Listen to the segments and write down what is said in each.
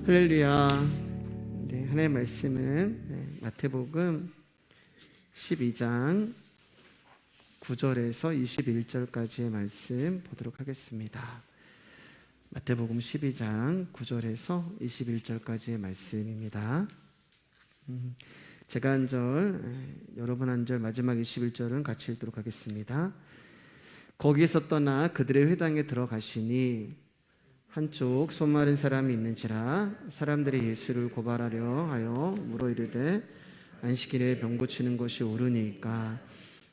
할렐루야. 네, 하나님의 말씀은 마태복음 12장 9절에서 21절까지의 말씀 보도록 하겠습니다. 마태복음 12장 9절에서 21절까지의 말씀입니다. 제가 한 절, 여러분 한 절, 마지막 21절은 같이 읽도록 하겠습니다. 거기에서 떠나 그들의 회당에 들어가시니 한쪽 손 마른 사람이 있는지라 사람들이 예수를 고발하려 하여 물어 이르되 안식일에 병 고치는 것이 옳으니까.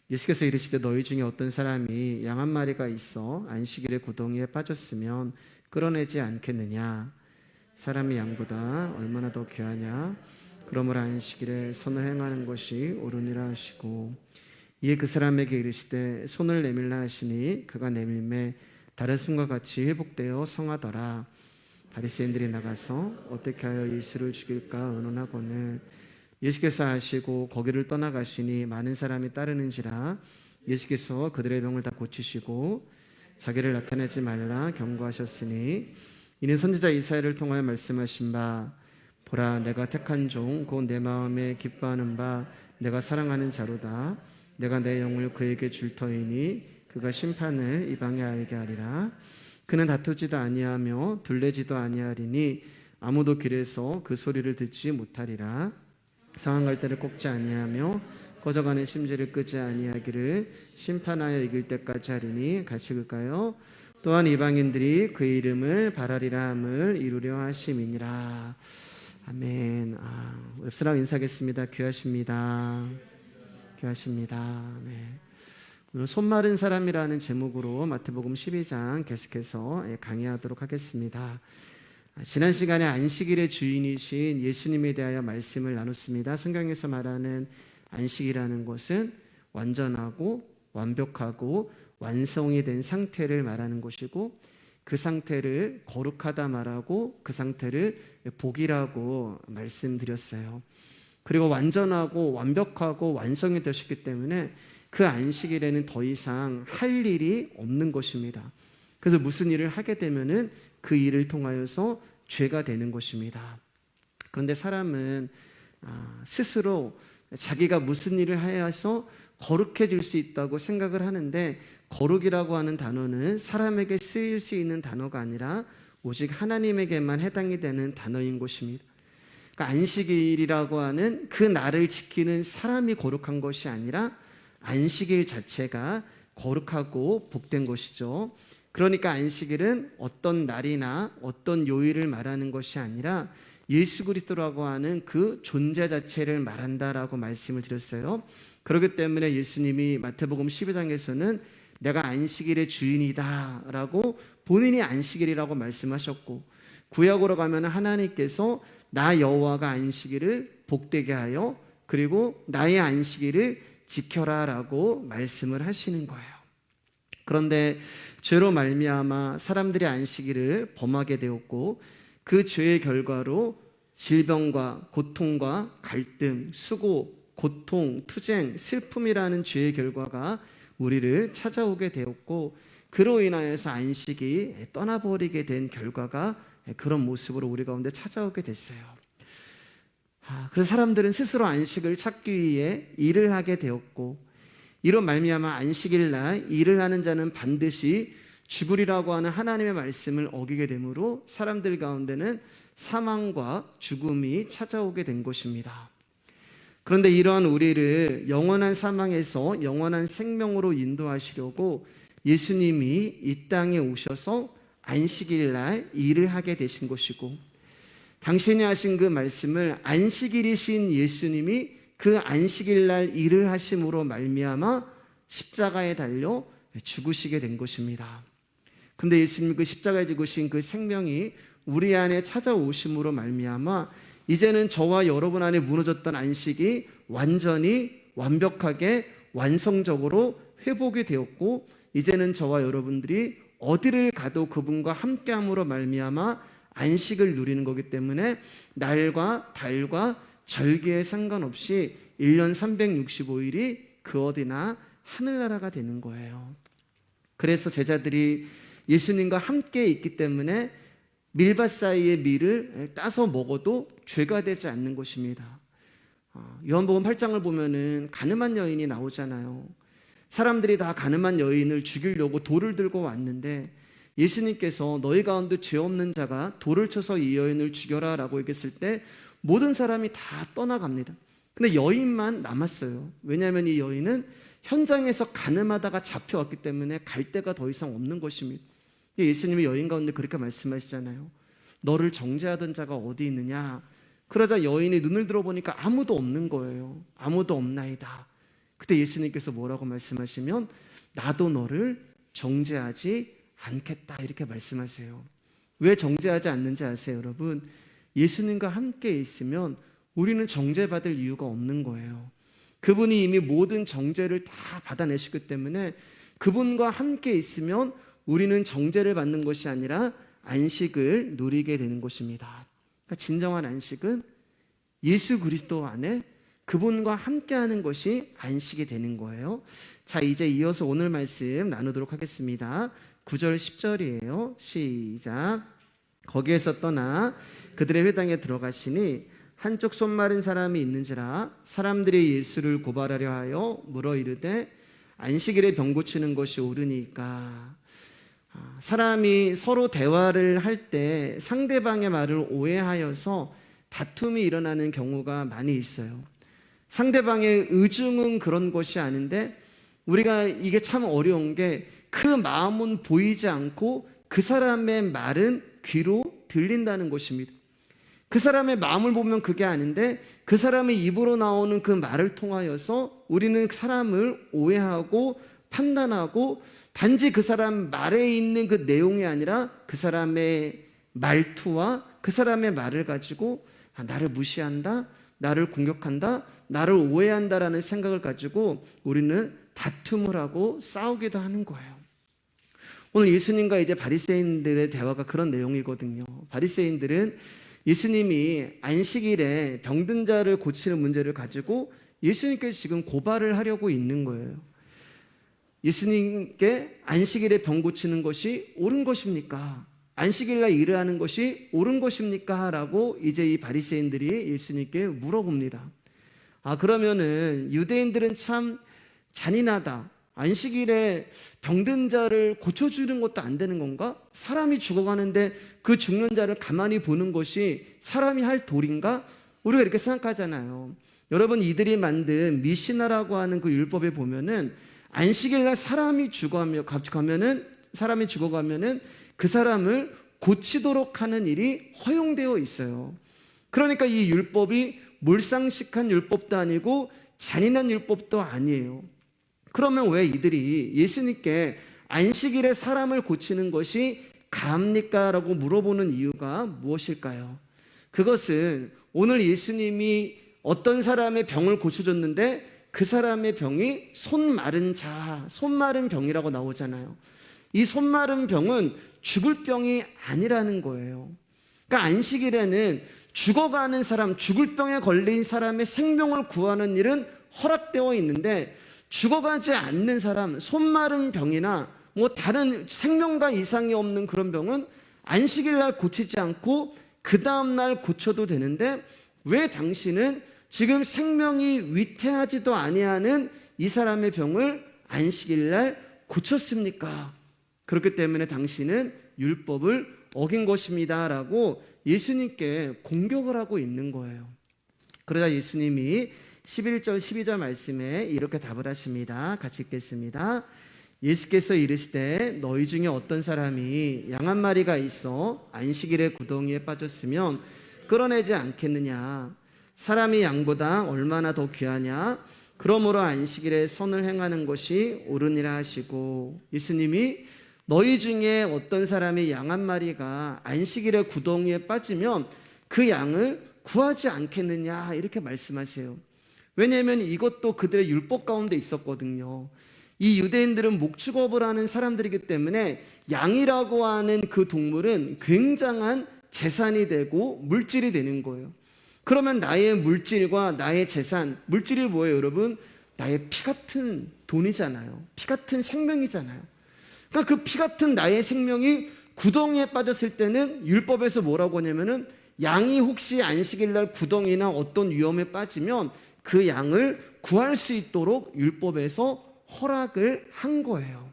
예수께서 이르시되 너희 중에 어떤 사람이 양 한 마리가 있어 안식일에 구덩이에 빠졌으면 끌어내지 않겠느냐. 사람이 양보다 얼마나 더 귀하냐. 그러므로 안식일에 선을 행하는 것이 옳으니라 하시고, 이에 그 사람에게 이르시되 손을 내밀라 하시니 그가 내밀매 다른 손과 같이 회복되어 성하더라. 바리새인들이 나가서 어떻게 하여 예수를 죽일까 의논하거늘 예수께서 하시고 거기를 떠나가시니 많은 사람이 따르는지라. 예수께서 그들의 병을 다 고치시고 자기를 나타내지 말라 경고하셨으니, 이는 선지자 이사야를 통하여 말씀하신 바 보라 내가 택한 종 곧 내 마음에 기뻐하는 바 내가 사랑하는 자로다. 내가 내 영을 그에게 줄 터이니 그가 심판을 이방에 알게 하리라. 그는 다투지도 아니하며 둘레지도 아니하리니 아무도 길에서 그 소리를 듣지 못하리라. 상한 갈대를 꺾지 아니하며 꺼져가는 심지를 끄지 아니하기를 심판하여 이길 때까지 하리니. 같이 읽을까요? 또한 이방인들이 그의 이름을 바라리라 함을 이루려 하심이니라. 아멘. 웹스랑 인사하겠습니다. 귀하십니다. 귀하십니다. 네. 오늘 손 마른 사람이라는 제목으로 마태복음 12장 계속해서 강의하도록 하겠습니다. 지난 시간에 안식일의 주인이신 예수님에 대하여 말씀을 나눴습니다. 성경에서 말하는 안식이라는 것은 완전하고 완벽하고 완성이 된 상태를 말하는 것이고, 그 상태를 거룩하다 말하고 그 상태를 복이라고 말씀드렸어요. 그리고 완전하고 완벽하고 완성이 되셨기 때문에 그 안식일에는 더 이상 할 일이 없는 것입니다. 그래서 무슨 일을 하게 되면은 그 일을 통하여서 죄가 되는 것입니다. 그런데 사람은 스스로 자기가 무슨 일을 해서 거룩해질 수 있다고 생각을 하는데, 거룩이라고 하는 단어는 사람에게 쓰일 수 있는 단어가 아니라 오직 하나님에게만 해당이 되는 단어인 것입니다. 그러니까 안식일이라고 하는 그 날을 지키는 사람이 거룩한 것이 아니라 안식일 자체가 거룩하고 복된 것이죠. 그러니까 안식일은 어떤 날이나 어떤 요일을 말하는 것이 아니라 예수 그리스도라고 하는 그 존재 자체를 말한다라고 말씀을 드렸어요. 그렇기 때문에 예수님이 마태복음 12장에서는 내가 안식일의 주인이다 라고 본인이 안식일이라고 말씀하셨고, 구약으로 가면 하나님께서 나 여호와가 안식일을 복되게 하여 그리고 나의 안식일을 지켜라 라고 말씀을 하시는 거예요. 그런데 죄로 말미암아 사람들이 안식일을 범하게 되었고, 그 죄의 결과로 질병과 고통과 갈등, 수고, 고통, 투쟁, 슬픔이라는 죄의 결과가 우리를 찾아오게 되었고, 그로 인하여서 안식이 떠나버리게 된 결과가 그런 모습으로 우리 가운데 찾아오게 됐어요. 그래서 사람들은 스스로 안식을 찾기 위해 일을 하게 되었고, 이로 말미암아 안식일 날 일을 하는 자는 반드시 죽으리라고 하는 하나님의 말씀을 어기게 되므로 사람들 가운데는 사망과 죽음이 찾아오게 된 것입니다. 그런데 이러한 우리를 영원한 사망에서 영원한 생명으로 인도하시려고 예수님이 이 땅에 오셔서 안식일 날 일을 하게 되신 것이고, 당신이 하신 그 말씀을 안식일이신 예수님이 그 안식일 날 일을 하심으로 말미암아 십자가에 달려 죽으시게 된 것입니다. 그런데 예수님이 그 십자가에 죽으신 그 생명이 우리 안에 찾아오심으로 말미암아 이제는 저와 여러분 안에 무너졌던 안식이 완전히 완벽하게 완성적으로 회복이 되었고, 이제는 저와 여러분들이 어디를 가도 그분과 함께함으로 말미암아 안식을 누리는 거기 때문에 날과 달과 절기에 상관없이 1년 365일이 그 어디나 하늘나라가 되는 거예요. 그래서 제자들이 예수님과 함께 있기 때문에 밀밭 사이의 밀을 따서 먹어도 죄가 되지 않는 것입니다. 요한복음 8장을 보면은 가늠한 여인이 나오잖아요. 사람들이 다 가늠한 여인을 죽이려고 돌을 들고 왔는데 예수님께서 너희 가운데 죄 없는 자가 돌을 쳐서 이 여인을 죽여라 라고 얘기했을 때 모든 사람이 다 떠나갑니다. 근데 여인만 남았어요. 왜냐하면 이 여인은 현장에서 가늠하다가 잡혀왔기 때문에 갈 데가 더 이상 없는 것입니다. 예수님이 여인 가운데 그렇게 말씀하시잖아요. 너를 정죄하던 자가 어디 있느냐. 그러자 여인이 눈을 들어보니까 아무도 없는 거예요. 아무도 없나이다. 그때 예수님께서 뭐라고 말씀하시면 나도 너를 정죄하지 않겠다 이렇게 말씀하세요. 왜 정죄하지 않는지 아세요, 여러분? 예수님과 함께 있으면 우리는 정죄받을 이유가 없는 거예요. 그분이 이미 모든 정죄를 다 받아내셨기 때문에 그분과 함께 있으면 우리는 정죄를 받는 것이 아니라 안식을 누리게 되는 것입니다. 그러니까 진정한 안식은 예수 그리스도 안에 그분과 함께하는 것이 안식이 되는 거예요. 자, 이제 이어서 오늘 말씀 나누도록 하겠습니다. 9절 10절이에요. 시작. 거기에서 떠나 그들의 회당에 들어가시니 한쪽 손 마른 사람이 있는지라 사람들이 예수를 고발하려 하여 물어 이르되 안식일에 병 고치는 것이 옳으니까. 사람이 서로 대화를 할 때 상대방의 말을 오해하여서 다툼이 일어나는 경우가 많이 있어요. 상대방의 의중은 그런 것이 아닌데 우리가 이게 참 어려운 게 그 마음은 보이지 않고 그 사람의 말은 귀로 들린다는 것입니다. 그 사람의 마음을 보면 그게 아닌데 그 사람의 입으로 나오는 그 말을 통하여서 우리는 사람을 오해하고 판단하고 단지 그 사람 말에 있는 그 내용이 아니라 그 사람의 말투와 그 사람의 말을 가지고 나를 무시한다, 나를 공격한다, 나를 오해한다라는 생각을 가지고 우리는 다툼을 하고 싸우기도 하는 거예요. 오늘 예수님과 이제 바리새인들의 대화가 그런 내용이거든요. 바리새인들은 예수님이 안식일에 병든 자를 고치는 문제를 가지고 예수님께서 지금 고발을 하려고 있는 거예요. 예수님께 안식일에 병 고치는 것이 옳은 것입니까? 안식일날 일을 하는 것이 옳은 것입니까? 라고 이제 이 바리새인들이 예수님께 물어봅니다. 그러면은 유대인들은 참 잔인하다. 안식일에 병든 자를 고쳐주는 것도 안 되는 건가? 사람이 죽어가는데 그 죽는 자를 가만히 보는 것이 사람이 할 도리인가? 우리가 이렇게 생각하잖아요. 여러분, 이들이 만든 미시나라고 하는 그 율법에 보면은 안식일날 사람이 죽어가면은 그 사람을 고치도록 하는 일이 허용되어 있어요. 그러니까 이 율법이 몰상식한 율법도 아니고 잔인한 율법도 아니에요. 그러면 왜 이들이 예수님께 안식일에 사람을 고치는 것이 가합니까? 라고 물어보는 이유가 무엇일까요? 그것은 오늘 예수님이 어떤 사람의 병을 고쳐줬는데 그 사람의 병이 손 마른 병이라고 나오잖아요. 이 손 마른 병은 죽을 병이 아니라는 거예요. 그러니까 안식일에는 죽어가는 사람, 죽을 병에 걸린 사람의 생명을 구하는 일은 허락되어 있는데 죽어가지 않는 사람, 손 마른 병이나 다른 생명과 이상이 없는 그런 병은 안식일날 고치지 않고 그 다음날 고쳐도 되는데 왜 당신은 지금 생명이 위태하지도 아니하는 이 사람의 병을 안식일날 고쳤습니까? 그렇기 때문에 당신은 율법을 어긴 것입니다 라고 예수님께 공격을 하고 있는 거예요. 그러자 예수님이 11절 12절 말씀에 이렇게 답을 하십니다. 같이 읽겠습니다. 예수께서 이르시되 너희 중에 어떤 사람이 양 한 마리가 있어 안식일에 구덩이에 빠졌으면 끌어내지 않겠느냐? 사람이 양보다 얼마나 더 귀하냐? 그러므로 안식일에 선을 행하는 것이 옳으니라 하시고, 예수님이 너희 중에 어떤 사람이 양 한 마리가 안식일에 구덩이에 빠지면 그 양을 구하지 않겠느냐 이렇게 말씀하세요. 왜냐하면 이것도 그들의 율법 가운데 있었거든요. 이 유대인들은 목축업을 하는 사람들이기 때문에 양이라고 하는 그 동물은 굉장한 재산이 되고 물질이 되는 거예요. 그러면 나의 물질과 나의 재산, 물질이 뭐예요, 여러분? 나의 피 같은 돈이잖아요. 피 같은 생명이잖아요. 그러니까 그 피 같은 나의 생명이 구덩이에 빠졌을 때는 율법에서 뭐라고 하냐면은 양이 혹시 안식일 날 구덩이나 어떤 위험에 빠지면 그 양을 구할 수 있도록 율법에서 허락을 한 거예요.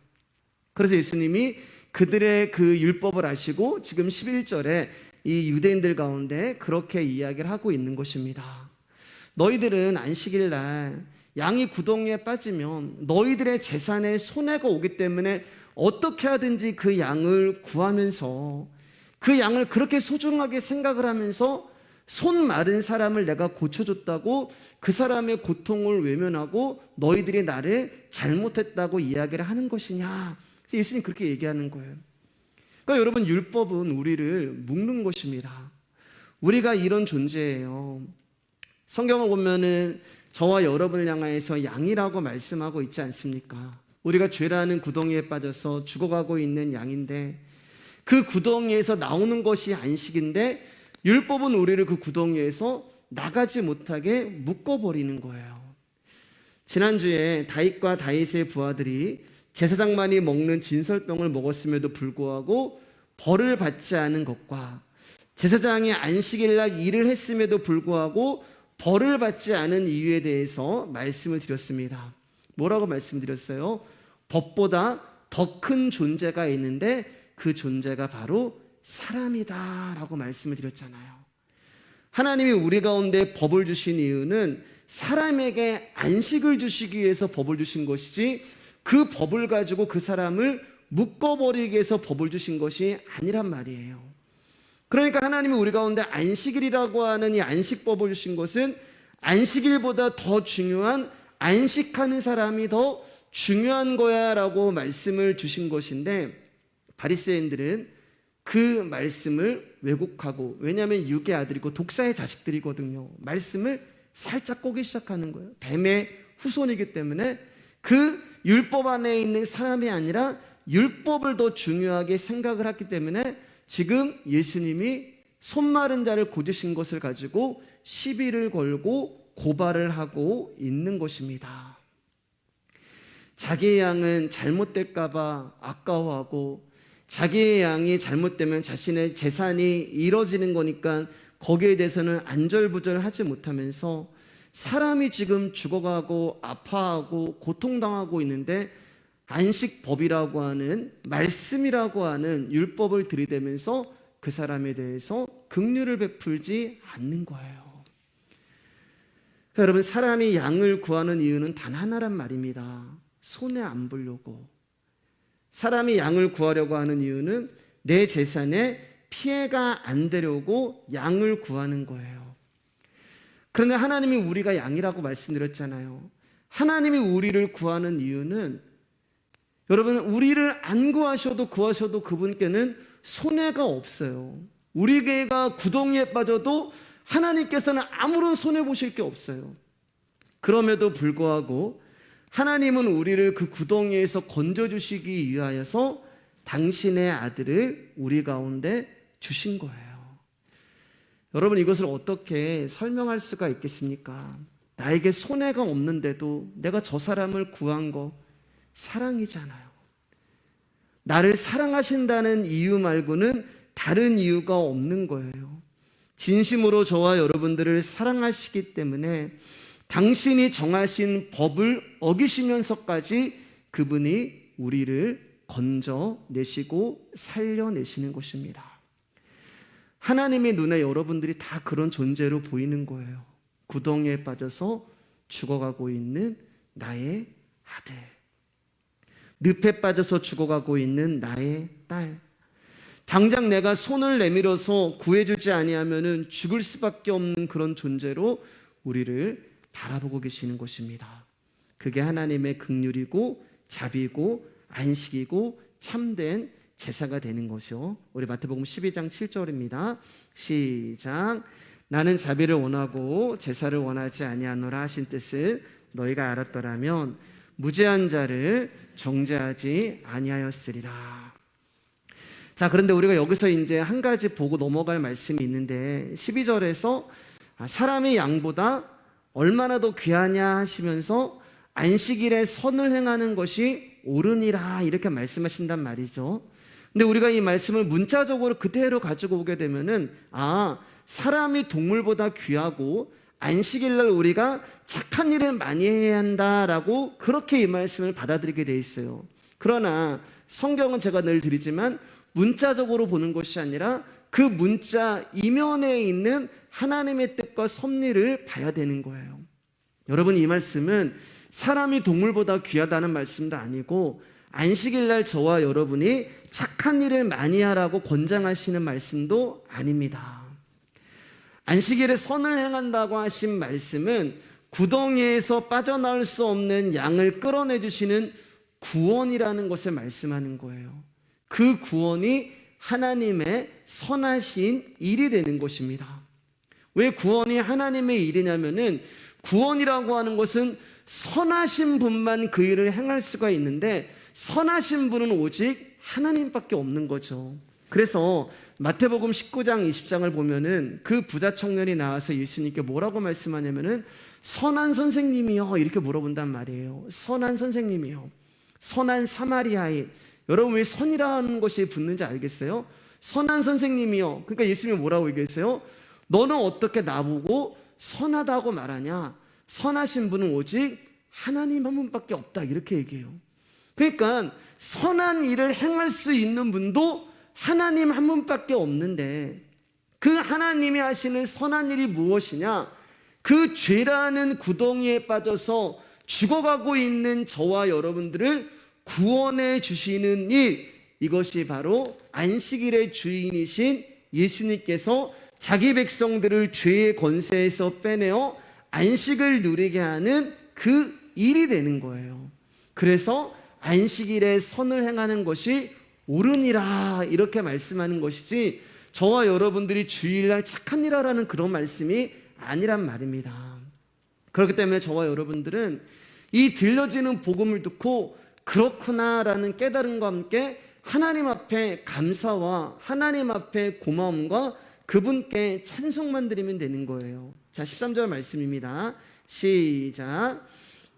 그래서 예수님이 그들의 그 율법을 아시고 지금 11절에 이 유대인들 가운데 그렇게 이야기를 하고 있는 것입니다. 너희들은 안식일 날 양이 구덩이에 빠지면 너희들의 재산에 손해가 오기 때문에 어떻게 하든지 그 양을 구하면서 그 양을 그렇게 소중하게 생각을 하면서 손 마른 사람을 내가 고쳐줬다고 그 사람의 고통을 외면하고 너희들이 나를 잘못했다고 이야기를 하는 것이냐. 예수님 그렇게 얘기하는 거예요. 그러니까 여러분, 율법은 우리를 묶는 것입니다. 우리가 이런 존재예요. 성경을 보면은 저와 여러분을 향하여서 양이라고 말씀하고 있지 않습니까? 우리가 죄라는 구덩이에 빠져서 죽어가고 있는 양인데 그 구덩이에서 나오는 것이 안식인데 율법은 우리를 그 구덩이에서 나가지 못하게 묶어버리는 거예요. 지난주에 다윗과 다윗의 부하들이 제사장만이 먹는 진설병을 먹었음에도 불구하고 벌을 받지 않은 것과 제사장이 안식일날 일을 했음에도 불구하고 벌을 받지 않은 이유에 대해서 말씀을 드렸습니다. 뭐라고 말씀드렸어요? 법보다 더 큰 존재가 있는데 그 존재가 바로 사람이다 라고 말씀을 드렸잖아요. 하나님이 우리 가운데 법을 주신 이유는 사람에게 안식을 주시기 위해서 법을 주신 것이지 그 법을 가지고 그 사람을 묶어버리기 위해서 법을 주신 것이 아니란 말이에요. 그러니까 하나님이 우리 가운데 안식일이라고 하는 이 안식법을 주신 것은 안식일보다 더 중요한 안식하는 사람이 더 중요한 거야 라고 말씀을 주신 것인데 바리새인들은 그 말씀을 왜곡하고, 왜냐하면 육의 아들이고 독사의 자식들이거든요. 말씀을 살짝 꼬기 시작하는 거예요. 뱀의 후손이기 때문에 그 율법 안에 있는 사람이 아니라 율법을 더 중요하게 생각을 했기 때문에 지금 예수님이 손 마른 자를 고치신 것을 가지고 시비를 걸고 고발을 하고 있는 것입니다. 자기의 양은 잘못될까봐 아까워하고 자기의 양이 잘못되면 자신의 재산이 잃어지는 거니까 거기에 대해서는 안절부절하지 못하면서 사람이 지금 죽어가고 아파하고 고통당하고 있는데 안식법이라고 하는 말씀이라고 하는 율법을 들이대면서 그 사람에 대해서 긍휼을 베풀지 않는 거예요. 그러니까 여러분, 사람이 양을 구하는 이유는 단 하나란 말입니다. 손해 안 보려고. 사람이 양을 구하려고 하는 이유는 내 재산에 피해가 안 되려고 양을 구하는 거예요. 그런데 하나님이 우리가 양이라고 말씀드렸잖아요. 하나님이 우리를 구하는 이유는 여러분, 우리를 안 구하셔도 그분께는 손해가 없어요. 우리가 구덩이에 빠져도 하나님께서는 아무런 손해 보실 게 없어요. 그럼에도 불구하고 하나님은 우리를 그 구덩이에서 건져주시기 위하여서 당신의 아들을 우리 가운데 주신 거예요. 여러분, 이것을 어떻게 설명할 수가 있겠습니까? 나에게 손해가 없는데도 내가 저 사람을 구한 거 사랑이잖아요. 나를 사랑하신다는 이유 말고는 다른 이유가 없는 거예요. 진심으로 저와 여러분들을 사랑하시기 때문에 당신이 정하신 법을 어기시면서까지 그분이 우리를 건져내시고 살려내시는 것입니다. 하나님의 눈에 여러분들이 다 그런 존재로 보이는 거예요. 구덩이에 빠져서 죽어가고 있는 나의 아들, 늪에 빠져서 죽어가고 있는 나의 딸, 당장 내가 손을 내밀어서 구해주지 아니하면은 죽을 수밖에 없는 그런 존재로 우리를 바라보고 계시는 것입니다. 그게 하나님의 긍휼이고 자비고 안식이고 참된 제사가 되는 것이요. 우리 마태복음 12장 7절입니다. 시작. 나는 자비를 원하고 제사를 원하지 아니하노라 하신 뜻을 너희가 알았더라면 무죄한 자를 정죄하지 아니하였으리라. 자, 그런데 우리가 여기서 이제 한 가지 보고 넘어갈 말씀이 있는데 12절에서 사람의 양보다 얼마나 더 귀하냐 하시면서 안식일에 선을 행하는 것이 옳으니라 이렇게 말씀하신단 말이죠. 근데 우리가 이 말씀을 문자적으로 그대로 가지고 오게 되면은 사람이 동물보다 귀하고 안식일날 우리가 착한 일을 많이 해야 한다라고 그렇게 이 말씀을 받아들이게 돼 있어요. 그러나 성경은 제가 늘 드리지만 문자적으로 보는 것이 아니라 그 문자 이면에 있는 하나님의 뜻과 섭리를 봐야 되는 거예요. 여러분, 이 말씀은 사람이 동물보다 귀하다는 말씀도 아니고 안식일날 저와 여러분이 착한 일을 많이 하라고 권장하시는 말씀도 아닙니다. 안식일에 선을 행한다고 하신 말씀은 구덩이에서 빠져나올 수 없는 양을 끌어내 주시는 구원이라는 것을 말씀하는 거예요. 그 구원이 하나님의 선하신 일이 되는 것입니다. 왜 구원이 하나님의 일이냐면은 구원이라고 하는 것은 선하신 분만 그 일을 행할 수가 있는데 선하신 분은 오직 하나님밖에 없는 거죠. 그래서 마태복음 19장 20장을 보면은 그 부자 청년이 나와서 예수님께 뭐라고 말씀하냐면은 선한 선생님이요 이렇게 물어본단 말이에요. 선한 선생님이요, 선한 사마리아인. 여러분, 왜 선이라는 것이 붙는지 알겠어요? 선한 선생님이요. 그러니까 예수님이 뭐라고 얘기했어요? 너는 어떻게 나보고 선하다고 말하냐? 선하신 분은 오직 하나님 한 분밖에 없다 이렇게 얘기해요. 그러니까 선한 일을 행할 수 있는 분도 하나님 한 분밖에 없는데 그 하나님이 하시는 선한 일이 무엇이냐? 그 죄라는 구덩이에 빠져서 죽어가고 있는 저와 여러분들을 구원해 주시는 일, 이것이 바로 안식일의 주인이신 예수님께서 자기 백성들을 죄의 권세에서 빼내어 안식을 누리게 하는 그 일이 되는 거예요. 그래서 안식일에 선을 행하는 것이 옳으니라 이렇게 말씀하는 것이지 저와 여러분들이 주일날 착한 일 하라는 그런 말씀이 아니란 말입니다. 그렇기 때문에 저와 여러분들은 이 들려지는 복음을 듣고 그렇구나라는 깨달음과 함께 하나님 앞에 감사와 하나님 앞에 고마움과 그분께 찬송만 드리면 되는 거예요. 자, 13절 말씀입니다. 시작.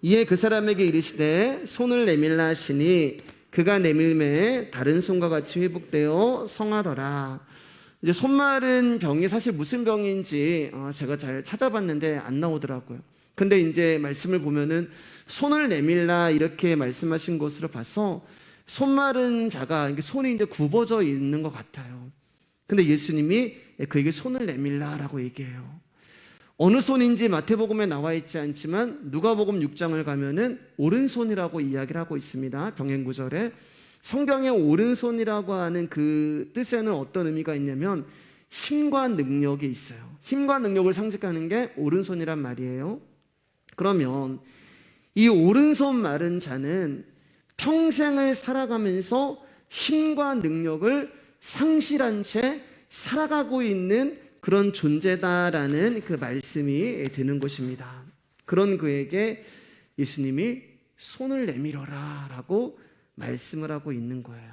이에 그 사람에게 이르시되 손을 내밀라 하시니 그가 내밀매 다른 손과 같이 회복되어 성하더라. 이제 손 마른 병이 사실 무슨 병인지 제가 잘 찾아봤는데 안 나오더라고요. 근데 이제 말씀을 보면은 손을 내밀라 이렇게 말씀하신 것으로 봐서 손 마른 자가 손이 이제 굽어져 있는 것 같아요. 근데 예수님이 그에게 손을 내밀라라고 얘기해요. 어느 손인지 마태복음에 나와 있지 않지만 누가복음 6장을 가면은 오른손이라고 이야기를 하고 있습니다. 병행구절에 성경의 오른손이라고 하는 그 뜻에는 어떤 의미가 있냐면 힘과 능력이 있어요. 힘과 능력을 상징하는 게 오른손이란 말이에요. 그러면 이 오른손 마른 자는 평생을 살아가면서 힘과 능력을 상실한 채 살아가고 있는 그런 존재다라는 그 말씀이 되는 것입니다. 그런 그에게 예수님이 손을 내밀어라 라고 말씀을 하고 있는 거예요.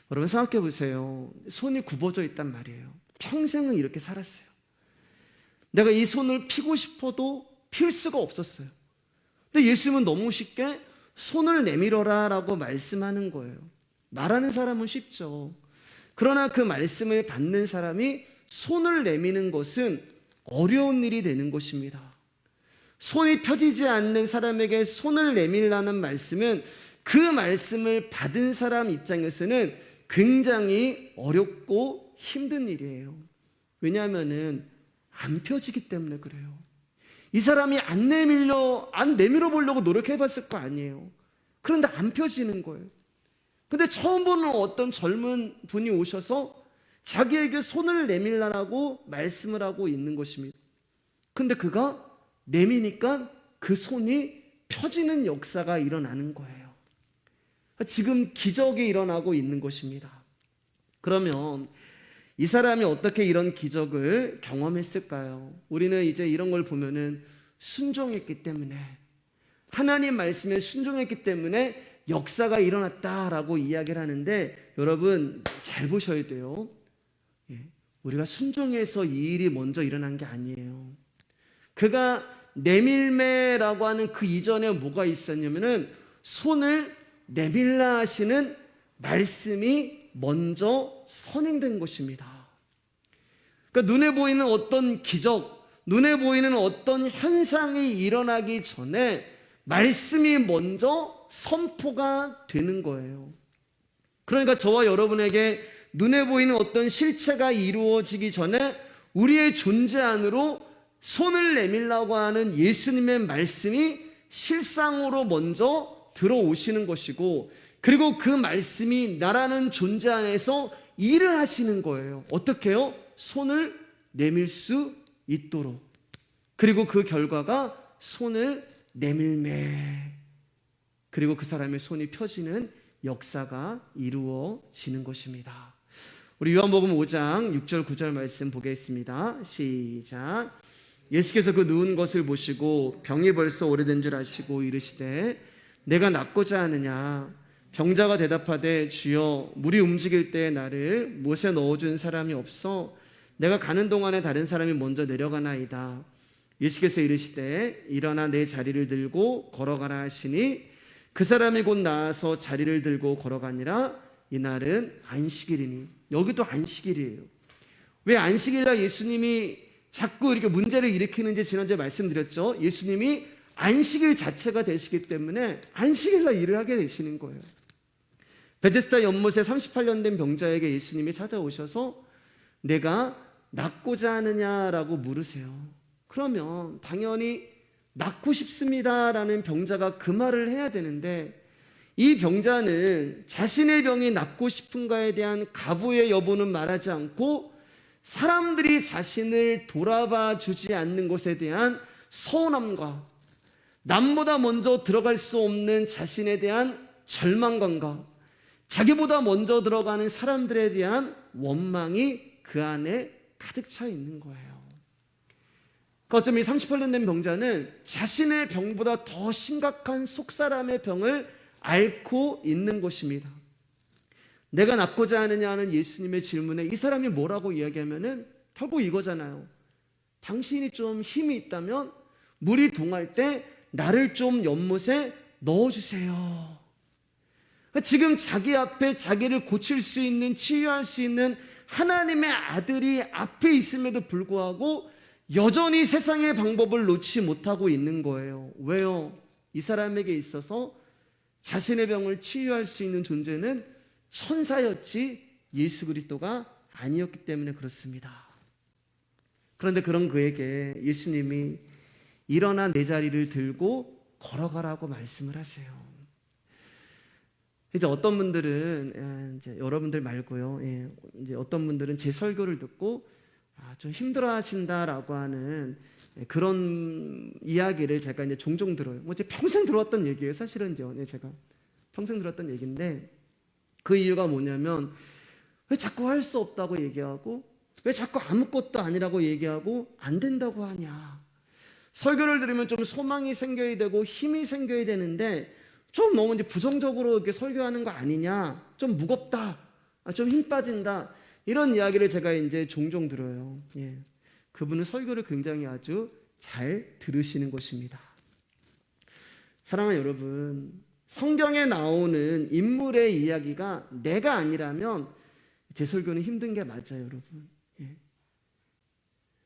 여러분 생각해 보세요. 손이 굽어져 있단 말이에요. 평생은 이렇게 살았어요. 내가 이 손을 피고 싶어도 필 수가 없었어요. 근데 예수님은 너무 쉽게 손을 내밀어라 라고 말씀하는 거예요. 말하는 사람은 쉽죠. 그러나 그 말씀을 받는 사람이 손을 내미는 것은 어려운 일이 되는 것입니다. 손이 펴지지 않는 사람에게 손을 내밀라는 말씀은 그 말씀을 받은 사람 입장에서는 굉장히 어렵고 힘든 일이에요. 왜냐하면은 안 펴지기 때문에 그래요. 이 사람이 안 내밀어 보려고 노력해 봤을 거 아니에요. 그런데 안 펴지는 거예요. 근데 처음 보는 어떤 젊은 분이 오셔서 자기에게 손을 내밀라라고 말씀을 하고 있는 것입니다. 근데 그가 내미니까 그 손이 펴지는 역사가 일어나는 거예요. 지금 기적이 일어나고 있는 것입니다. 그러면 이 사람이 어떻게 이런 기적을 경험했을까요? 우리는 이제 이런 걸 보면은 순종했기 때문에, 하나님 말씀에 순종했기 때문에 역사가 일어났다라고 이야기를 하는데, 여러분 잘 보셔야 돼요. 우리가 순종해서 이 일이 먼저 일어난 게 아니에요. 그가 내밀매라고 하는 그 이전에 뭐가 있었냐면은 손을 내밀라 하시는 말씀이 먼저 선행된 것입니다. 그러니까 눈에 보이는 어떤 기적, 눈에 보이는 어떤 현상이 일어나기 전에 말씀이 먼저 선포가 되는 거예요. 그러니까 저와 여러분에게 눈에 보이는 어떤 실체가 이루어지기 전에 우리의 존재 안으로 손을 내밀라고 하는 예수님의 말씀이 실상으로 먼저 들어오시는 것이고, 그리고 그 말씀이 나라는 존재 안에서 일을 하시는 거예요. 어떻게 해요? 손을 내밀 수 있도록. 그리고 그 결과가 손을 내밀매, 그리고 그 사람의 손이 펴지는 역사가 이루어지는 것입니다. 우리 요한복음 5장 6절 9절 말씀 보겠습니다. 시작. 예수께서 그 누운 것을 보시고 병이 벌써 오래된 줄 아시고 이르시되 내가 낫고자 하느냐. 병자가 대답하되 주여 물이 움직일 때 나를 못에 넣어준 사람이 없어 내가 가는 동안에 다른 사람이 먼저 내려가나이다. 예수께서 이르시되 일어나 내 자리를 들고 걸어가라 하시니 그 사람이 곧 나아서 자리를 들고 걸어가니라. 이날은 안식일이니. 여기도 안식일이에요. 왜 안식일날 예수님이 자꾸 이렇게 문제를 일으키는지 지난주에 말씀드렸죠. 예수님이 안식일 자체가 되시기 때문에 안식일날 일을 하게 되시는 거예요. 베데스다 연못에 38년 된 병자에게 예수님이 찾아오셔서 내가 낫고자 하느냐라고 물으세요. 그러면 당연히 낫고 싶습니다라는 병자가 그 말을 해야 되는데, 이 병자는 자신의 병이 낫고 싶은가에 대한 가부의 여부는 말하지 않고 사람들이 자신을 돌아봐 주지 않는 것에 대한 서운함과 남보다 먼저 들어갈 수 없는 자신에 대한 절망감과 자기보다 먼저 들어가는 사람들에 대한 원망이 그 안에 가득 차 있는 거예요. 어쩌면 이 38년 된 병자는 자신의 병보다 더 심각한 속사람의 병을 앓고 있는 것입니다. 내가 낫고자 하느냐 하는 예수님의 질문에 이 사람이 뭐라고 이야기하면은 결국 이거잖아요. 당신이 좀 힘이 있다면 물이 동할 때 나를 좀 연못에 넣어주세요. 지금 자기 앞에 자기를 고칠 수 있는, 치유할 수 있는 하나님의 아들이 앞에 있음에도 불구하고 여전히 세상의 방법을 놓지 못하고 있는 거예요. 왜요? 이 사람에게 있어서 자신의 병을 치유할 수 있는 존재는 천사였지 예수 그리스도가 아니었기 때문에 그렇습니다. 그런데 그런 그에게 예수님이 일어나 내 자리를 들고 걸어가라고 말씀을 하세요. 이제 어떤 분들은 이제 여러분들 말고요. 이제 어떤 분들은 제 설교를 듣고 좀 힘들어하신다라고 하는 그런 이야기를 제가 이제 종종 들어요. 뭐 제 평생 들어왔던 얘기예요. 사실은요. 제가 평생 들었던 얘기인데 그 이유가 뭐냐면 왜 자꾸 할 수 없다고 얘기하고 왜 자꾸 아무것도 아니라고 얘기하고 안 된다고 하냐. 설교를 들으면 좀 소망이 생겨야 되고 힘이 생겨야 되는데 좀 너무 이제 부정적으로 이렇게 설교하는 거 아니냐. 좀 무겁다. 좀 힘 빠진다. 이런 이야기를 제가 이제 종종 들어요. 그분은 설교를 굉장히 아주 잘 들으시는 것입니다. 사랑하는 여러분, 성경에 나오는 인물의 이야기가 내가 아니라면 제 설교는 힘든 게 맞아요, 여러분.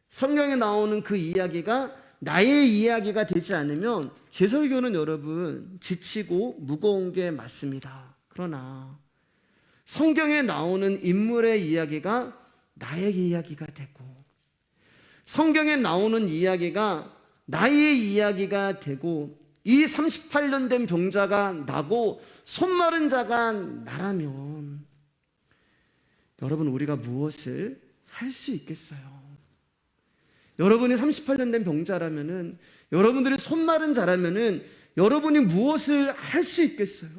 성경에 나오는 그 이야기가 나의 이야기가 되지 않으면 제 설교는 여러분 지치고 무거운 게 맞습니다. 그러나 성경에 나오는 인물의 이야기가 나의 이야기가 되고 성경에 나오는 이야기가 나의 이야기가 되고 이 38년 된 병자가 나고 손 마른 자가 나라면 여러분 우리가 무엇을 할 수 있겠어요? 여러분이 38년 된 병자라면은 여러분들이 손 마른 자라면은 여러분이 무엇을 할 수 있겠어요?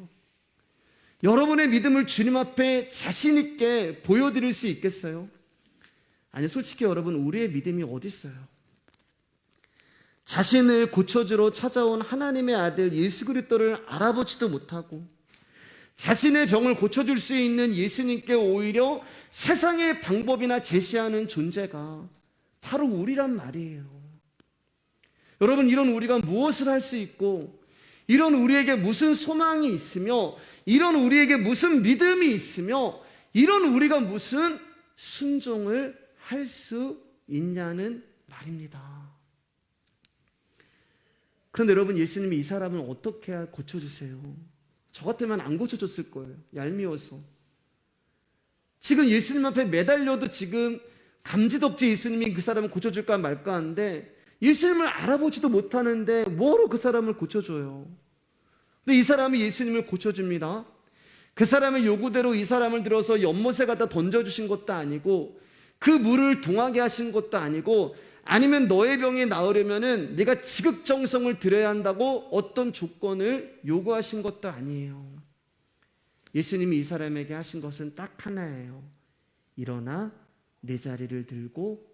여러분의 믿음을 주님 앞에 자신 있게 보여드릴 수 있겠어요? 아니 솔직히 여러분 우리의 믿음이 어디 있어요? 자신을 고쳐주러 찾아온 하나님의 아들 예수 그리스도를 알아보지도 못하고 자신의 병을 고쳐줄 수 있는 예수님께 오히려 세상의 방법이나 제시하는 존재가 바로 우리란 말이에요. 여러분 이런 우리가 무엇을 할 수 있고 이런 우리에게 무슨 소망이 있으며 이런 우리에게 무슨 믿음이 있으며 이런 우리가 무슨 순종을 할 수 있냐는 말입니다. 그런데 여러분, 예수님이 이 사람을 어떻게 고쳐주세요? 저 같으면 안 고쳐줬을 거예요. 얄미워서. 지금 예수님 앞에 매달려도 지금 감지덕지 예수님이 그 사람을 고쳐줄까 말까 하는데 예수님을 알아보지도 못하는데 뭐로 그 사람을 고쳐줘요? 근데 이 사람이 예수님을 고쳐줍니다. 그 사람의 요구대로 이 사람을 들어서 연못에 갖다 던져주신 것도 아니고 그 물을 동하게 하신 것도 아니고 아니면 너의 병이 나으려면은 네가 지극정성을 들여야 한다고 어떤 조건을 요구하신 것도 아니에요. 예수님이 이 사람에게 하신 것은 딱 하나예요. 일어나 내 자리를 들고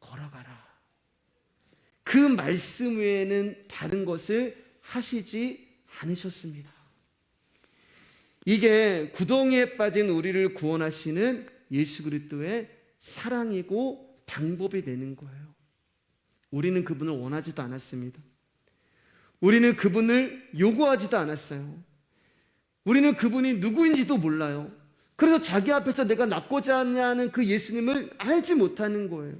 걸어가라. 그 말씀 외에는 다른 것을 하시지 않으셨습니다. 이게 구덩이에 빠진 우리를 구원하시는 예수 그리스도의 사랑이고 방법이 되는 거예요. 우리는 그분을 원하지도 않았습니다. 우리는 그분을 요구하지도 않았어요. 우리는 그분이 누구인지도 몰라요. 그래서 자기 앞에서 내가 낫고자 하냐는 그 예수님을 알지 못하는 거예요.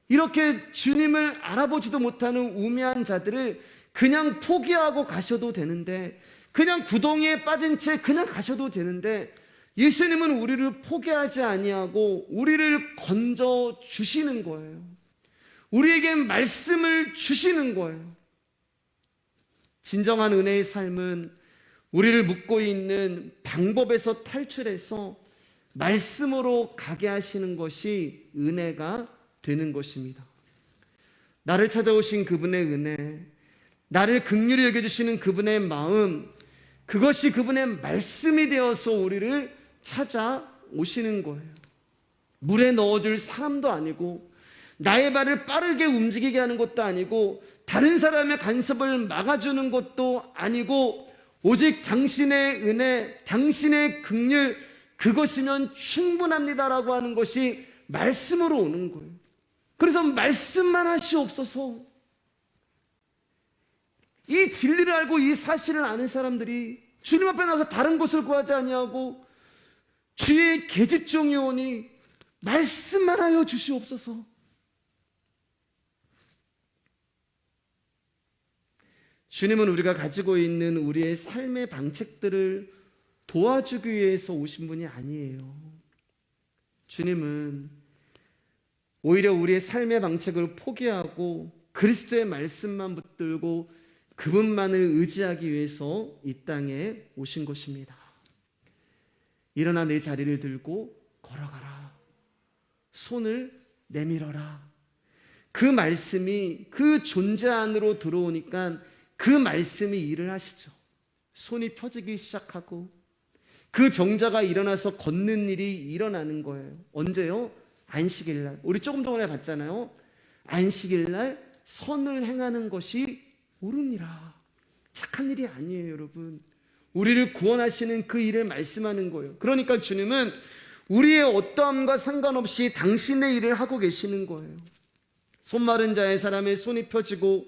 이렇게 주님을 알아보지도 못하는 우매한 자들을 그냥 포기하고 가셔도 되는데, 그냥 구덩이에 빠진 채 그냥 가셔도 되는데, 예수님은 우리를 포기하지 아니하고 우리를 건져 주시는 거예요. 우리에게 말씀을 주시는 거예요. 진정한 은혜의 삶은 우리를 묶고 있는 방법에서 탈출해서 말씀으로 가게 하시는 것이 은혜가 되는 것입니다. 나를 찾아오신 그분의 은혜, 나를 긍휼히 여겨주시는 그분의 마음, 그것이 그분의 말씀이 되어서 우리를 찾아오시는 거예요. 물에 넣어줄 사람도 아니고 나의 발을 빠르게 움직이게 하는 것도 아니고 다른 사람의 간섭을 막아주는 것도 아니고 오직 당신의 은혜, 당신의 긍휼, 그것이면 충분합니다라고 하는 것이 말씀으로 오는 거예요. 그래서 말씀만 하시옵소서. 이 진리를 알고 이 사실을 아는 사람들이 주님 앞에 나서 다른 것을 구하지 아니하고 주의 계집종이 오니 말씀만 하여 주시옵소서. 주님은 우리가 가지고 있는 우리의 삶의 방책들을 도와주기 위해서 오신 분이 아니에요. 주님은 오히려 우리의 삶의 방책을 포기하고 그리스도의 말씀만 붙들고 그분만을 의지하기 위해서 이 땅에 오신 것입니다. 일어나 내 자리를 들고 걸어가라. 손을 내밀어라. 그 말씀이 그 존재 안으로 들어오니까 그 말씀이 일을 하시죠. 손이 펴지기 시작하고 그 병자가 일어나서 걷는 일이 일어나는 거예요. 언제요? 안식일날. 우리 조금 전에 봤잖아요. 안식일날 선을 행하는 것이 옳으니라. 착한 일이 아니에요, 여러분. 우리를 구원하시는 그 일을 말씀하는 거예요. 그러니까 주님은 우리의 어떠함과 상관없이 당신의 일을 하고 계시는 거예요. 손 마른 자의 사람의 손이 펴지고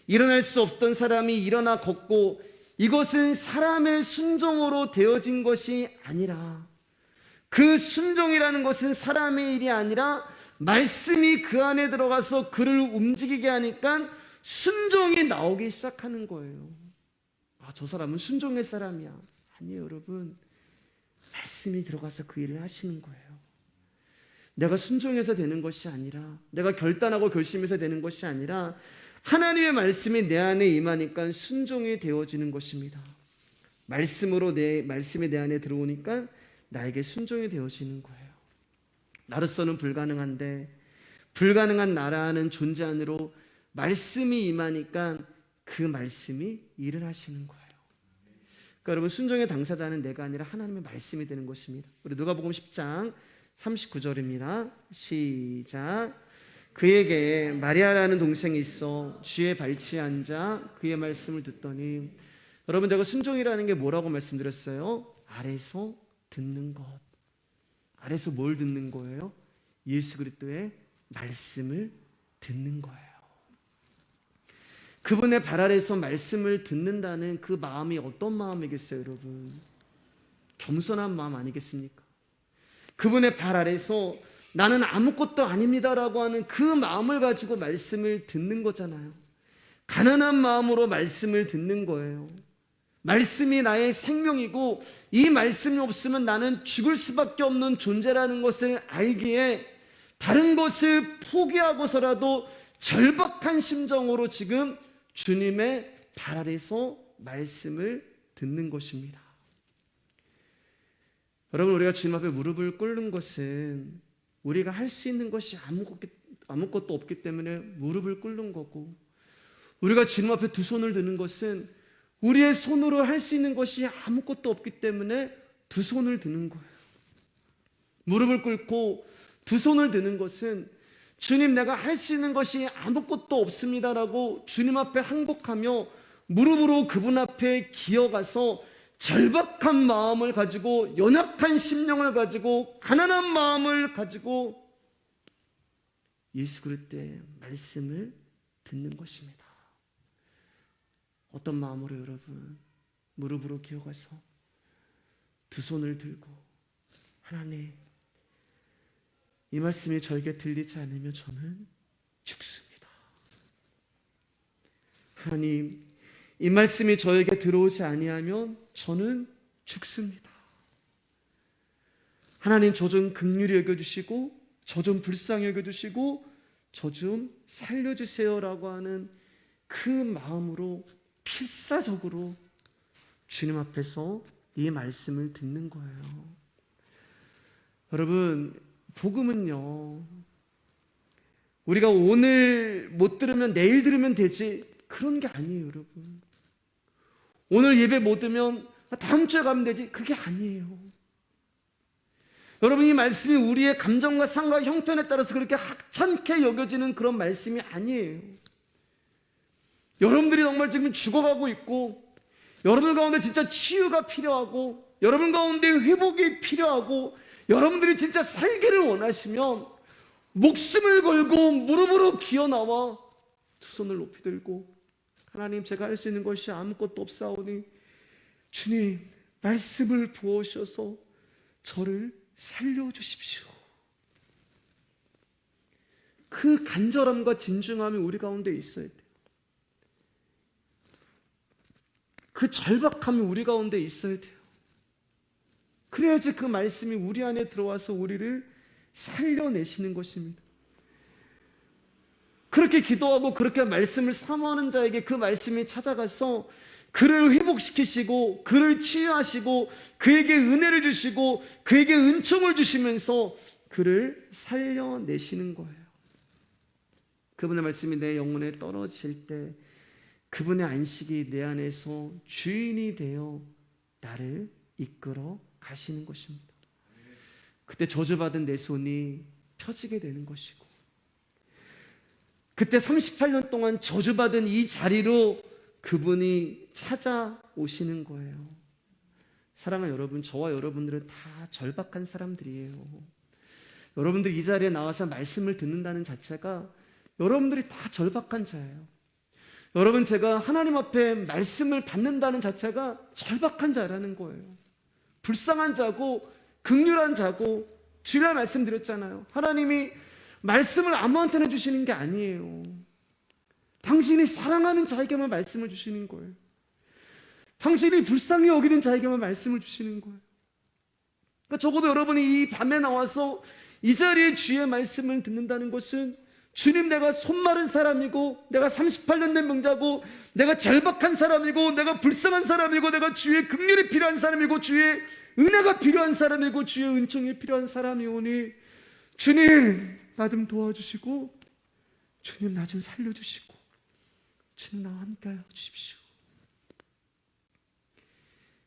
일어날 수 없던 사람이 일어나 걷고, 이것은 사람의 순종으로 되어진 것이 아니라, 그 순종이라는 것은 사람의 일이 아니라 말씀이 그 안에 들어가서 그를 움직이게 하니까 순종이 나오기 시작하는 거예요. 아, 저 사람은 순종의 사람이야. 아니에요, 여러분. 말씀이 들어가서 그 일을 하시는 거예요. 내가 순종해서 되는 것이 아니라, 내가 결단하고 결심해서 되는 것이 아니라 하나님의 말씀이 내 안에 임하니까 순종이 되어지는 것입니다. 말씀이 내 안에 들어오니까 나에게 순종이 되어지는 거예요. 나로서는 불가능한데 불가능한 나라는 존재 안으로 말씀이 임하니까 그 말씀이 일을 하시는 거예요. 그러니까 여러분, 순종의 당사자는 내가 아니라 하나님의 말씀이 되는 것입니다. 우리 누가복음 10장 39절입니다. 시작. 그에게 마리아라는 동생이 있어 주의 발치에 앉아 그의 말씀을 듣더니, 여러분, 제가 순종이라는 게 뭐라고 말씀드렸어요? 아래서 듣는 것. 아래서 뭘 듣는 거예요? 예수 그리스도의 말씀을 듣는 거예요. 그분의 발 아래서 말씀을 듣는다는 그 마음이 어떤 마음이겠어요, 여러분? 겸손한 마음 아니겠습니까? 그분의 발 아래서 나는 아무것도 아닙니다라고 하는 그 마음을 가지고 말씀을 듣는 거잖아요. 가난한 마음으로 말씀을 듣는 거예요. 말씀이 나의 생명이고 이 말씀이 없으면 나는 죽을 수밖에 없는 존재라는 것을 알기에 다른 것을 포기하고서라도 절박한 심정으로 지금 주님의 발 아래서 말씀을 듣는 것입니다. 여러분, 우리가 주님 앞에 무릎을 꿇는 것은 우리가 할 수 있는 것이 아무것도 없기 때문에 무릎을 꿇는 거고, 우리가 주님 앞에 두 손을 드는 것은 우리의 손으로 할 수 있는 것이 아무것도 없기 때문에 두 손을 드는 거예요. 무릎을 꿇고 두 손을 드는 것은 주님, 내가 할 수 있는 것이 아무것도 없습니다라고 주님 앞에 항복하며 무릎으로 그분 앞에 기어가서 절박한 마음을 가지고, 연약한 심령을 가지고, 가난한 마음을 가지고 예수 그리스도의 말씀을 듣는 것입니다. 어떤 마음으로 여러분? 무릎으로 기어가서 두 손을 들고, 하나님, 이 말씀이 저에게 들리지 않으면 저는 죽습니다. 하나님, 이 말씀이 저에게 들어오지 아니하면 저는 죽습니다. 하나님, 저 좀 긍휼히 여겨주시고, 저 좀 불쌍히 여겨주시고, 저 좀 살려주세요라고 하는 그 마음으로 필사적으로 주님 앞에서 이 말씀을 듣는 거예요. 여러분, 복음은요, 우리가 오늘 못 들으면 내일 들으면 되지, 그런 게 아니에요, 여러분. 오늘 예배 못 들으면 다음 주에 가면 되지, 그게 아니에요. 여러분, 이 말씀이 우리의 감정과 상과 형편에 따라서 그렇게 하찮게 여겨지는 그런 말씀이 아니에요. 여러분들이 정말 지금 죽어가고 있고, 여러분 가운데 진짜 치유가 필요하고, 여러분 가운데 회복이 필요하고, 여러분들이 진짜 살기를 원하시면 목숨을 걸고 무릎으로 기어나와 두 손을 높이 들고, 하나님, 제가 할 수 있는 것이 아무것도 없사오니 주님, 말씀을 부어주셔서 저를 살려주십시오. 그 간절함과 진중함이 우리 가운데 있어야 돼요. 그 절박함이 우리 가운데 있어야 돼요. 그래야지 그 말씀이 우리 안에 들어와서 우리를 살려내시는 것입니다. 그렇게 기도하고 그렇게 말씀을 사모하는 자에게 그 말씀이 찾아가서 그를 회복시키시고, 그를 치유하시고, 그에게 은혜를 주시고, 그에게 은총을 주시면서 그를 살려내시는 거예요. 그분의 말씀이 내 영혼에 떨어질 때 그분의 안식이 내 안에서 주인이 되어 나를 이끌어 가시는 것입니다. 그때 저주받은 내 손이 펴지게 되는 것이고, 그때 38년 동안 저주받은 이 자리로 그분이 찾아오시는 거예요. 사랑하는 여러분, 저와 여러분들은 다 절박한 사람들이에요. 여러분들이 이 자리에 나와서 말씀을 듣는다는 자체가 여러분들이 다 절박한 자예요. 여러분, 제가 하나님 앞에 말씀을 받는다는 자체가 절박한 자라는 거예요. 불쌍한 자고 긍휼한 자고, 주일날 말씀드렸잖아요. 하나님이 말씀을 아무한테나 주시는 게 아니에요. 당신이 사랑하는 자에게만 말씀을 주시는 거예요. 당신이 불쌍히 여기는 자에게만 말씀을 주시는 거예요. 그러니까 적어도 여러분이 이 밤에 나와서 이 자리에 주의 말씀을 듣는다는 것은, 주님, 내가 손마른 사람이고, 내가 38년 된 병자고, 내가 절박한 사람이고, 내가 불쌍한 사람이고, 내가 주의 긍휼이 필요한 사람이고, 주의 은혜가 필요한 사람이고, 주의 은총이 필요한 사람이오니 주님, 나 좀 도와주시고, 주님, 나 좀 살려주시고, 주님, 나와 함께 해주십시오.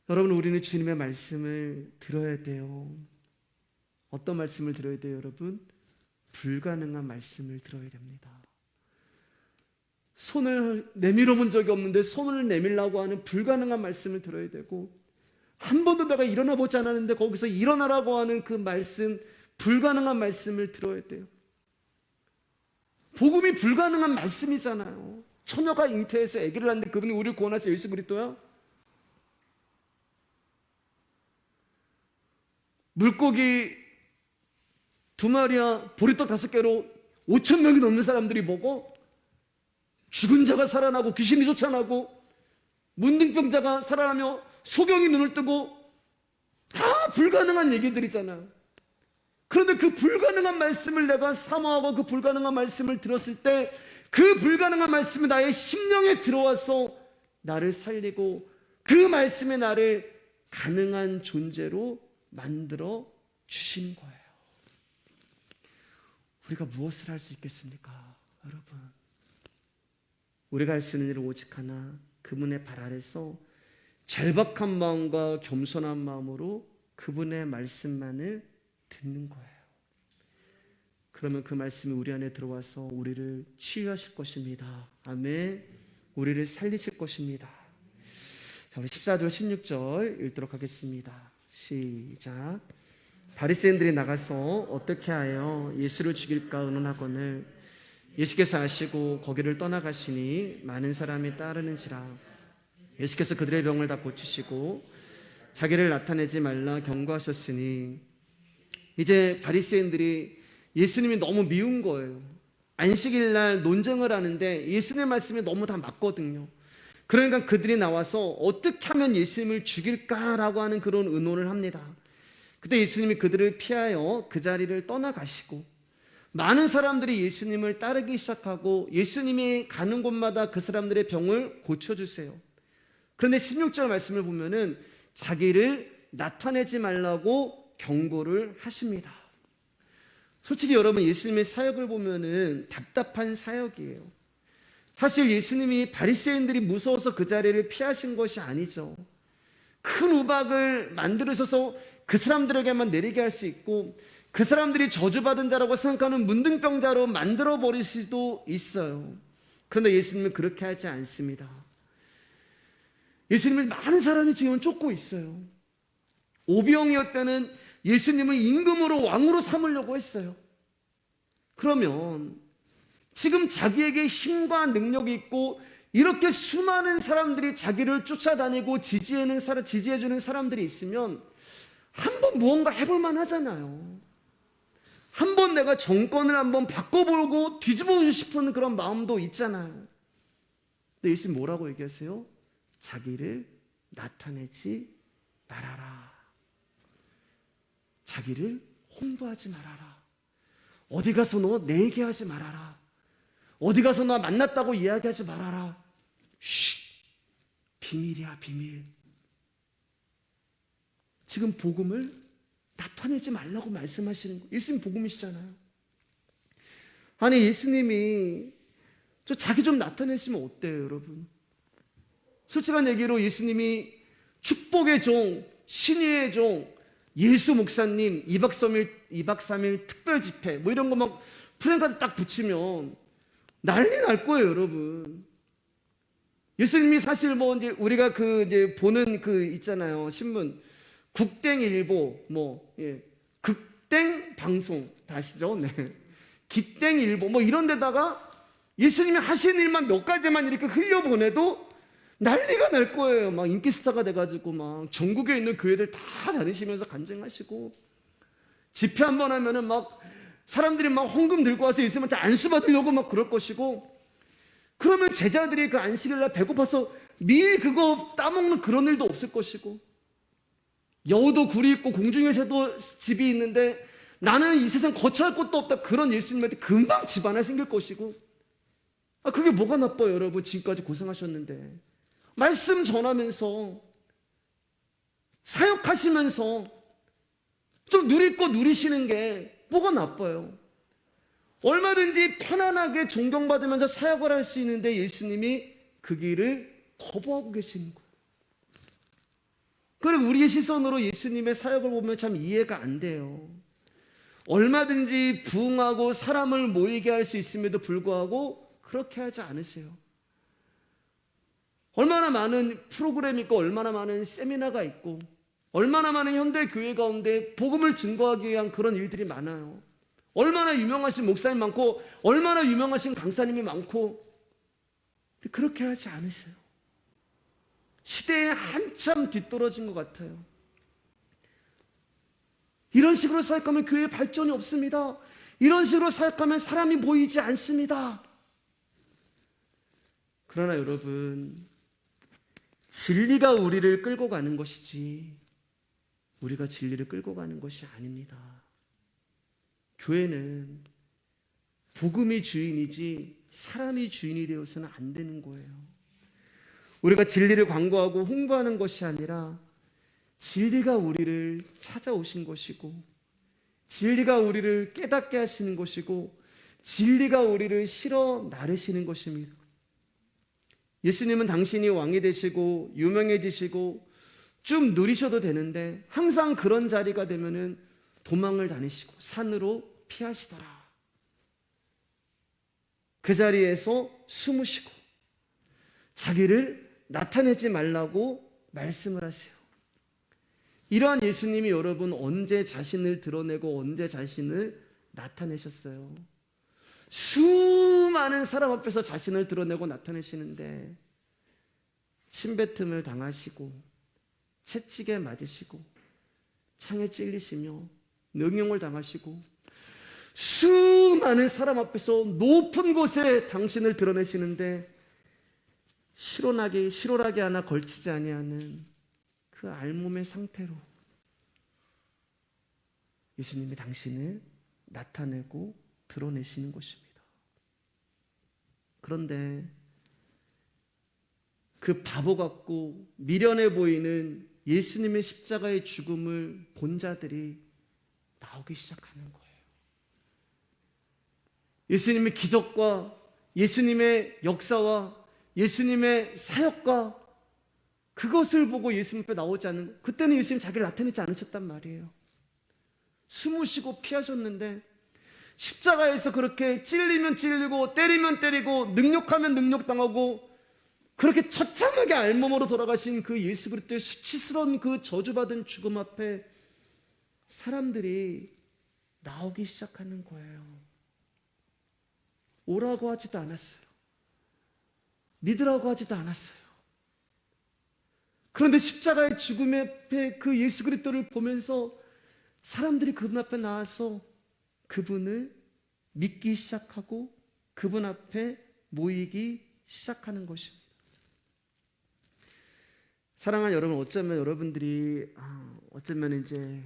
여러분, 우리는 주님의 말씀을 들어야 돼요. 어떤 말씀을 들어야 돼요, 여러분? 불가능한 말씀을 들어야 됩니다. 손을 내밀어 본 적이 없는데 손을 내밀라고 하는 불가능한 말씀을 들어야 되고, 한 번도 내가 일어나 보지 않았는데 거기서 일어나라고 하는 그 말씀, 불가능한 말씀을 들어야 돼요. 복음이 불가능한 말씀이잖아요. 처녀가 잉태해서 아기를 낳는데 그분이 우리를 구원하신 예수 그리스도야? 물고기 2마리와 보리떡 5개로 5천 명이 넘는 사람들이 보고, 죽은 자가 살아나고 귀신이 쫓아나고 문둥병자가 살아나며 소경이 눈을 뜨고, 다 불가능한 얘기들이잖아요. 그런데 그 불가능한 말씀을 내가 사모하고 그 불가능한 말씀을 들었을 때, 그 불가능한 말씀이 나의 심령에 들어와서 나를 살리고 그 말씀이 나를 가능한 존재로 만들어 주신 거예요. 우리가 무엇을 할 수 있겠습니까, 여러분? 우리가 할 수 있는 일은 오직 하나, 그분의 발 아래서 절박한 마음과 겸손한 마음으로 그분의 말씀만을 듣는 거예요. 그러면 그 말씀이 우리 안에 들어와서 우리를 치유하실 것입니다. 아멘. 우리를 살리실 것입니다. 자, 우리 14절 16절 읽도록 하겠습니다. 시작. 바리새인들이 나가서 어떻게 하여 예수를 죽일까 의논하거늘 예수께서 아시고 거기를 떠나가시니 많은 사람이 따르는지라. 예수께서 그들의 병을 다 고치시고 자기를 나타내지 말라 경고하셨으니, 이제 바리새인들이 예수님이 너무 미운 거예요. 안식일 날 논쟁을 하는데 예수님의 말씀이 너무 다 맞거든요. 그러니까 그들이 나와서 어떻게 하면 예수님을 죽일까라고 하는 그런 의논을 합니다. 그때 예수님이 그들을 피하여 그 자리를 떠나가시고 많은 사람들이 예수님을 따르기 시작하고 예수님이 가는 곳마다 그 사람들의 병을 고쳐주세요. 그런데 16절 말씀을 보면은 자기를 나타내지 말라고 경고를 하십니다. 솔직히 여러분, 예수님의 사역을 보면은 답답한 사역이에요. 사실 예수님이 바리새인들이 무서워서 그 자리를 피하신 것이 아니죠. 큰 우박을 만들으셔서 그 사람들에게만 내리게 할 수 있고, 그 사람들이 저주받은 자라고 생각하는 문둥병자로 만들어버릴 수도 있어요. 그런데 예수님은 그렇게 하지 않습니다. 예수님을 많은 사람이 지금 쫓고 있어요. 오병이었다는 예수님을 임금으로 왕으로 삼으려고 했어요. 그러면 지금 자기에게 힘과 능력이 있고 이렇게 수많은 사람들이 자기를 쫓아다니고 지지해주는 사람들이 있으면 한번 무언가 해볼 만하잖아요. 한번 내가 정권을 한번 바꿔보고 뒤집어보고 싶은 그런 마음도 있잖아요. 근데 예수님 뭐라고 얘기하세요? 자기를 나타내지 말아라. 자기를 홍보하지 말아라. 어디 가서 너 내 얘기하지 말아라. 어디 가서 나 만났다고 이야기하지 말아라. 쉿, 비밀이야, 비밀. 지금 복음을 나타내지 말라고 말씀하시는 거예요. 예수님 복음이시잖아요. 아니, 예수님이 자기 좀 나타내시면 어때요, 여러분? 솔직한 얘기로 예수님이 축복의 종, 신유의 종, 예수 목사님 2박 3일 특별 집회 뭐 이런 거 막 프랭카드 딱 붙이면 난리 날 거예요, 여러분. 예수님이 사실 뭐 이제 우리가 이제 보는 있잖아요, 신문 국땡일보 극땡 방송 다 아시죠? 네. 기땡일보 뭐 이런 데다가 예수님이 하신 일만 몇 가지만 이렇게 흘려보내도 난리가 날 거예요. 막 인기 스타가 돼가지고 막 전국에 있는 교회들 다 다니시면서 간증하시고, 집회 한번 하면은 막 사람들이 막 헌금 들고 와서 예수님한테 안수 받으려고 막 그럴 것이고, 그러면 제자들이 그 안식일 날 배고파서 미리 그거 따먹는 그런 일도 없을 것이고, 여우도 굴이 있고 공중에서도 집이 있는데 나는 이 세상 거처할 곳도 없다, 그런 예수님한테 금방 집 하나 생길 것이고, 그게 뭐가 나빠요, 여러분? 지금까지 고생하셨는데 말씀 전하면서 사역하시면서 좀 누릴 거 누리시는 게 뭐가 나빠요? 얼마든지 편안하게 존경받으면서 사역을 할 수 있는데 예수님이 그 길을 거부하고 계시는 거예요. 그리고 우리의 시선으로 예수님의 사역을 보면 참 이해가 안 돼요. 얼마든지 부흥하고 사람을 모이게 할 수 있음에도 불구하고 그렇게 하지 않으세요. 얼마나 많은 프로그램이 있고 얼마나 많은 세미나가 있고 얼마나 많은 현대 교회 가운데 복음을 증거하기 위한 그런 일들이 많아요. 얼마나 유명하신 목사님 많고 얼마나 유명하신 강사님이 많고, 그렇게 하지 않으세요. 시대에 한참 뒤떨어진 것 같아요. 이런 식으로 사역하면 교회 발전이 없습니다. 이런 식으로 사역하면 사람이 모이지 않습니다. 그러나 여러분, 진리가 우리를 끌고 가는 것이지 우리가 진리를 끌고 가는 것이 아닙니다. 교회는 복음이 주인이지 사람이 주인이 되어서는 안 되는 거예요. 우리가 진리를 광고하고 홍보하는 것이 아니라 진리가 우리를 찾아오신 것이고, 진리가 우리를 깨닫게 하시는 것이고, 진리가 우리를 실어 나르시는 것입니다. 예수님은 당신이 왕이 되시고 유명해지시고 좀 누리셔도 되는데 항상 그런 자리가 되면은 도망을 다니시고 산으로 피하시더라. 그 자리에서 숨으시고 자기를 나타내지 말라고 말씀을 하세요. 이러한 예수님이 여러분 언제 자신을 드러내고 언제 자신을 나타내셨어요? 수많은 사람 앞에서 자신을 드러내고 나타내시는데 침뱉음을 당하시고 채찍에 맞으시고 창에 찔리시며 능욕을 당하시고 수많은 사람 앞에서 높은 곳에 당신을 드러내시는데 실오라기 하나 걸치지 아니하는 그 알몸의 상태로 예수님이 당신을 나타내고 드러내시는 것입니다. 그런데 그 바보 같고 미련해 보이는 예수님의 십자가의 죽음을 본 자들이 나오기 시작하는 거예요. 예수님의 기적과 예수님의 역사와 예수님의 사역과 그것을 보고 예수님 앞에 나오지 않는 거예요. 그때는 예수님 자기를 나타내지 않으셨단 말이에요. 숨으시고 피하셨는데 십자가에서 그렇게 찔리면 찔리고 때리면 때리고 능욕하면 능욕당하고 그렇게 처참하게 알몸으로 돌아가신 그 예수 그리스도의 수치스러운 그 저주받은 죽음 앞에 사람들이 나오기 시작하는 거예요. 오라고 하지도 않았어요. 믿으라고 하지도 않았어요. 그런데 십자가의 죽음 앞에 그 예수 그리스도를 보면서 사람들이 그분 앞에 나와서 그분을 믿기 시작하고 그분 앞에 모이기 시작하는 것입니다. 사랑하는 여러분, 어쩌면 여러분들이 어쩌면 이제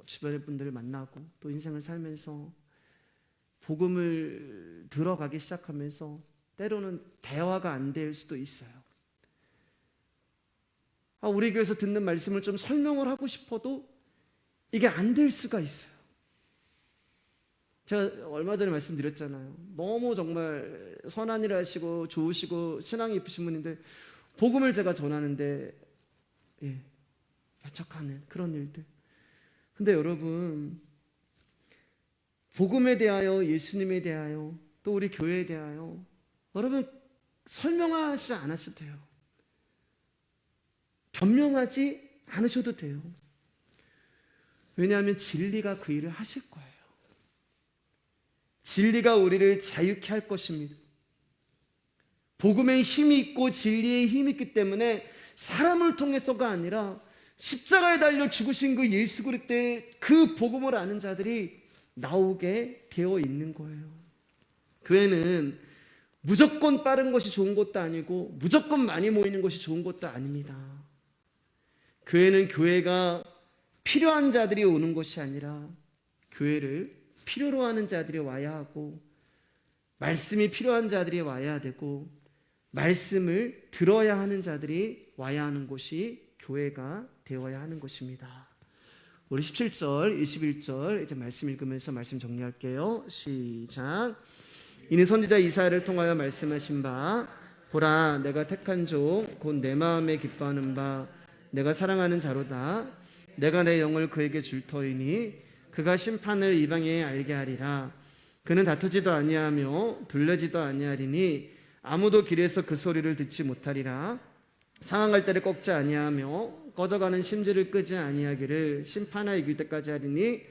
주변의 분들을 만나고 또 인생을 살면서 복음을 들어가기 시작하면서 때로는 대화가 안 될 수도 있어요. 우리 교회에서 듣는 말씀을 좀 설명을 하고 싶어도 이게 안 될 수가 있어요. 제가 얼마 전에 말씀드렸잖아요. 너무 정말 선한 일 하시고 좋으시고 신앙이 깊으신 분인데 복음을 제가 전하는데 배척하는 그런 일들. 근데 여러분, 복음에 대하여, 예수님에 대하여, 또 우리 교회에 대하여 여러분 설명하지 않으셔도 돼요. 변명하지 않으셔도 돼요. 왜냐하면 진리가 그 일을 하실 거예요. 진리가 우리를 자유케 할 것입니다. 복음의 힘이 있고 진리의 힘이 있기 때문에 사람을 통해서가 아니라 십자가에 달려 죽으신 그 예수 그리스도의 그 복음을 아는 자들이 나오게 되어 있는 거예요. 교회는 무조건 빠른 것이 좋은 것도 아니고 무조건 많이 모이는 것이 좋은 것도 아닙니다. 교회는 교회가 필요한 자들이 오는 것이 아니라 교회를 필요로 하는 자들이 와야 하고 말씀이 필요한 자들이 와야 되고 말씀을 들어야 하는 자들이 와야 하는 곳이 교회가 되어야 하는 것입니다. 우리 17절, 21절 이제 말씀 읽으면서 말씀 정리할게요. 시작. 이는 선지자 이사야를 통하여 말씀하신 바 보라 내가 택한 종 곧 내 마음에 기뻐하는 바 내가 사랑하는 자로다. 내가 내 영을 그에게 줄 터이니 그가 심판을 이방에 알게 하리라. 그는 다투지도 아니하며 둘레지도 아니하리니 아무도 길에서 그 소리를 듣지 못하리라. 상황할 때를 꺾지 아니하며 꺼져가는 심지를 끄지 아니하기를 심판하여 이길 때까지 하리니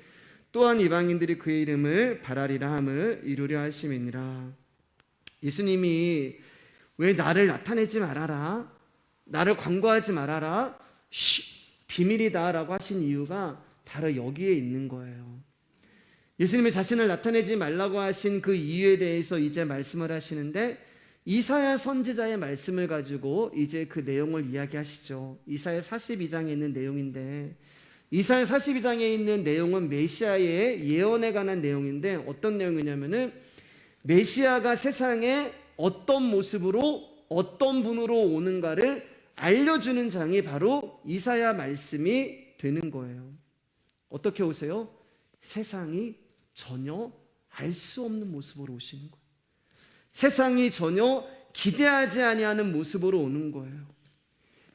또한 이방인들이 그의 이름을 바라리라 함을 이루려 하심이니라. 예수님이 왜 나를 나타내지 말아라, 나를 광고하지 말아라, 비밀이다 라고 하신 이유가 바로 여기에 있는 거예요. 예수님이 자신을 나타내지 말라고 하신 그 이유에 대해서 이제 말씀을 하시는데, 이사야 선지자의 말씀을 가지고 이제 그 내용을 이야기하시죠. 이사야 42장에 있는 내용인데, 이사야 42장에 있는 내용은 메시아의 예언에 관한 내용인데, 어떤 내용이냐면은 메시아가 세상에 어떤 모습으로 어떤 분으로 오는가를 알려주는 장이 바로 이사야 말씀이 되는 거예요. 어떻게 오세요? 세상이 전혀 알 수 없는 모습으로 오시는 거예요. 세상이 전혀 기대하지 아니하는 모습으로 오는 거예요.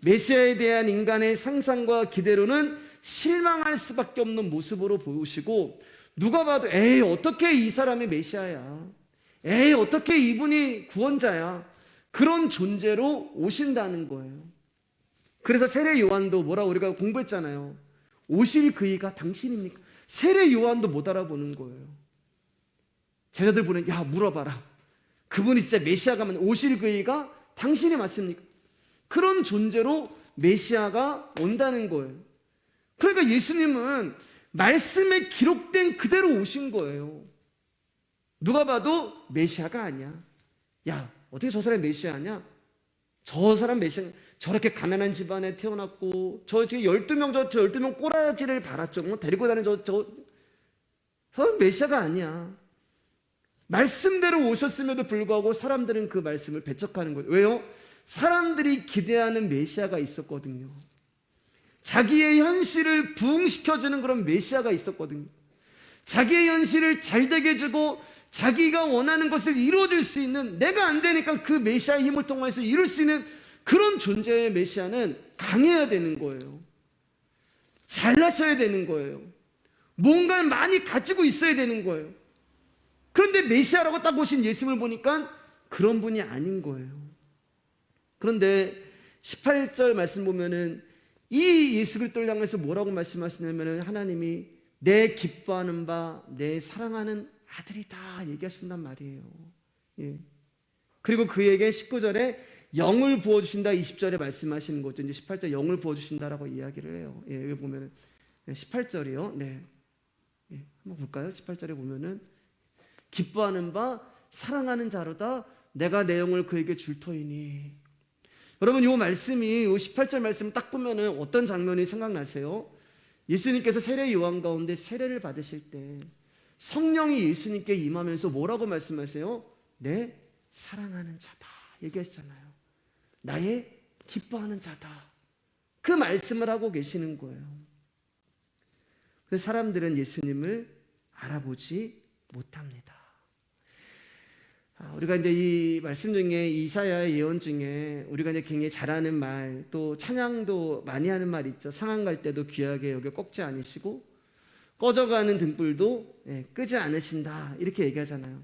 메시아에 대한 인간의 상상과 기대로는 실망할 수밖에 없는 모습으로 보이시고, 누가 봐도 에이 어떻게 이 사람이 메시아야, 에이 어떻게 이분이 구원자야, 그런 존재로 오신다는 거예요. 그래서 세례 요한도 뭐라고 우리가 공부했잖아요. 오실 그이가 당신입니까? 세례 요한도 못 알아보는 거예요. 제자들 보는, 야 물어봐라, 그분이 진짜 메시아가 맞는, 오실 그이가 당신이 맞습니까? 그런 존재로 메시아가 온다는 거예요. 그러니까 예수님은 말씀에 기록된 그대로 오신 거예요. 누가 봐도 메시아가 아니야. 야 어떻게 저 사람이 메시아냐? 저 사람 메시아, 저렇게 가난한 집안에 태어났고, 저 지금 12명, 저 12명 꼬라지를 발았죠. 뭐 데리고 다니는 저 메시아가 아니야. 말씀대로 오셨음에도 불구하고 사람들은 그 말씀을 배척하는 거예요. 왜요? 사람들이 기대하는 메시아가 있었거든요. 자기의 현실을 부흥시켜주는 그런 메시아가 있었거든요. 자기의 현실을 잘되게 해주고 자기가 원하는 것을 이루어줄 수 있는, 내가 안 되니까 그 메시아의 힘을 통해서 이룰 수 있는 그런 존재의 메시아는 강해야 되는 거예요. 잘나셔야 되는 거예요. 뭔가를 많이 가지고 있어야 되는 거예요. 그런데 메시아라고 딱 오신 예수님을 보니까 그런 분이 아닌 거예요. 그런데 18절 말씀 보면은 이 예수 그리스도를 향해서 뭐라고 말씀하시냐면은, 하나님이 내 기뻐하는 바, 내 사랑하는 아들이다 얘기하신단 말이에요. 예. 그리고 그에게 19절에 영을 부어주신다 20절에 말씀하시는 거죠. 이제 18절 영을 부어주신다라고 이야기를 해요. 예, 여기 보면은 18절이요. 네. 예, 한번 볼까요? 18절에 보면은 기뻐하는 바 사랑하는 자로다 내가 내 영을 그에게 줄 터이니. 여러분 이 말씀이, 이 18절 말씀 딱 보면은 어떤 장면이 생각나세요? 예수님께서 세례 요한 가운데 세례를 받으실 때 성령이 예수님께 임하면서 뭐라고 말씀하세요? 내 사랑하는 자다 얘기하시잖아요. 나의 기뻐하는 자다. 그 말씀을 하고 계시는 거예요. 그래서 사람들은 예수님을 알아보지 못합니다. 우리가 이제 이 말씀 중에, 이사야의 예언 중에 우리가 이제 굉장히 잘하는 말, 또 찬양도 많이 하는 말 있죠. 상한 갈 때도 귀하게 여겨 꺾지 않으시고 꺼져가는 등불도 끄지 않으신다 이렇게 얘기하잖아요.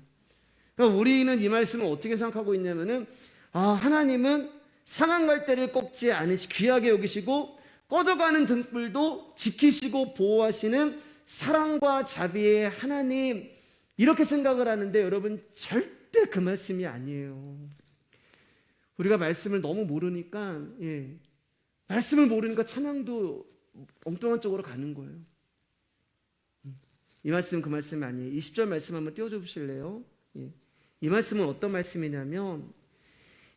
그러니까 우리는 이 말씀을 어떻게 생각하고 있냐면은, 하나님은 상한 갈 때를 꺾지 않으시고 귀하게 여기시고 꺼져가는 등불도 지키시고 보호하시는 사랑과 자비의 하나님, 이렇게 생각을 하는데, 여러분 절대 그 말씀이 아니에요. 우리가 말씀을 너무 모르니까, 말씀을 모르니까 찬양도 엉뚱한 쪽으로 가는 거예요. 이 말씀은 그 말씀이 아니에요. 20절 말씀 한번 띄워줘 보실래요? 이 말씀은 어떤 말씀이냐면,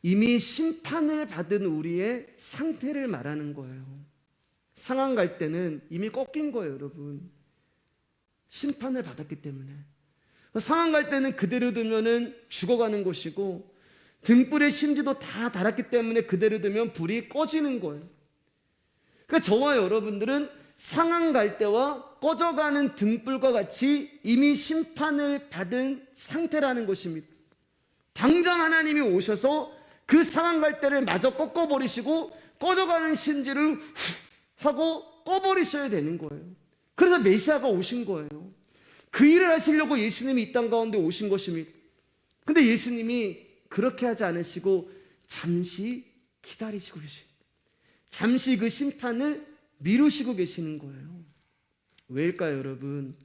이미 심판을 받은 우리의 상태를 말하는 거예요. 상한 갈 때는 이미 꺾인 거예요, 여러분. 심판을 받았기 때문에. 상한 갈 때는 그대로 두면은 죽어가는 것이고, 등불의 심지도 다 달았기 때문에 그대로 두면 불이 꺼지는 거예요. 그러니까 저와 여러분들은 상한 갈 때와 꺼져가는 등불과 같이 이미 심판을 받은 상태라는 것입니다. 당장 하나님이 오셔서 그 상한 갈 때를 마저 꺾어버리시고 꺼져가는 심지를 하고 꺼버리셔야 되는 거예요. 그래서 메시아가 오신 거예요. 그 일을 하시려고 예수님이 이 땅 가운데 오신 것입니다. 근데 예수님이 그렇게 하지 않으시고 잠시 기다리시고 계십니다. 잠시 그 심판을 미루시고 계시는 거예요. 왜일까요, 여러분?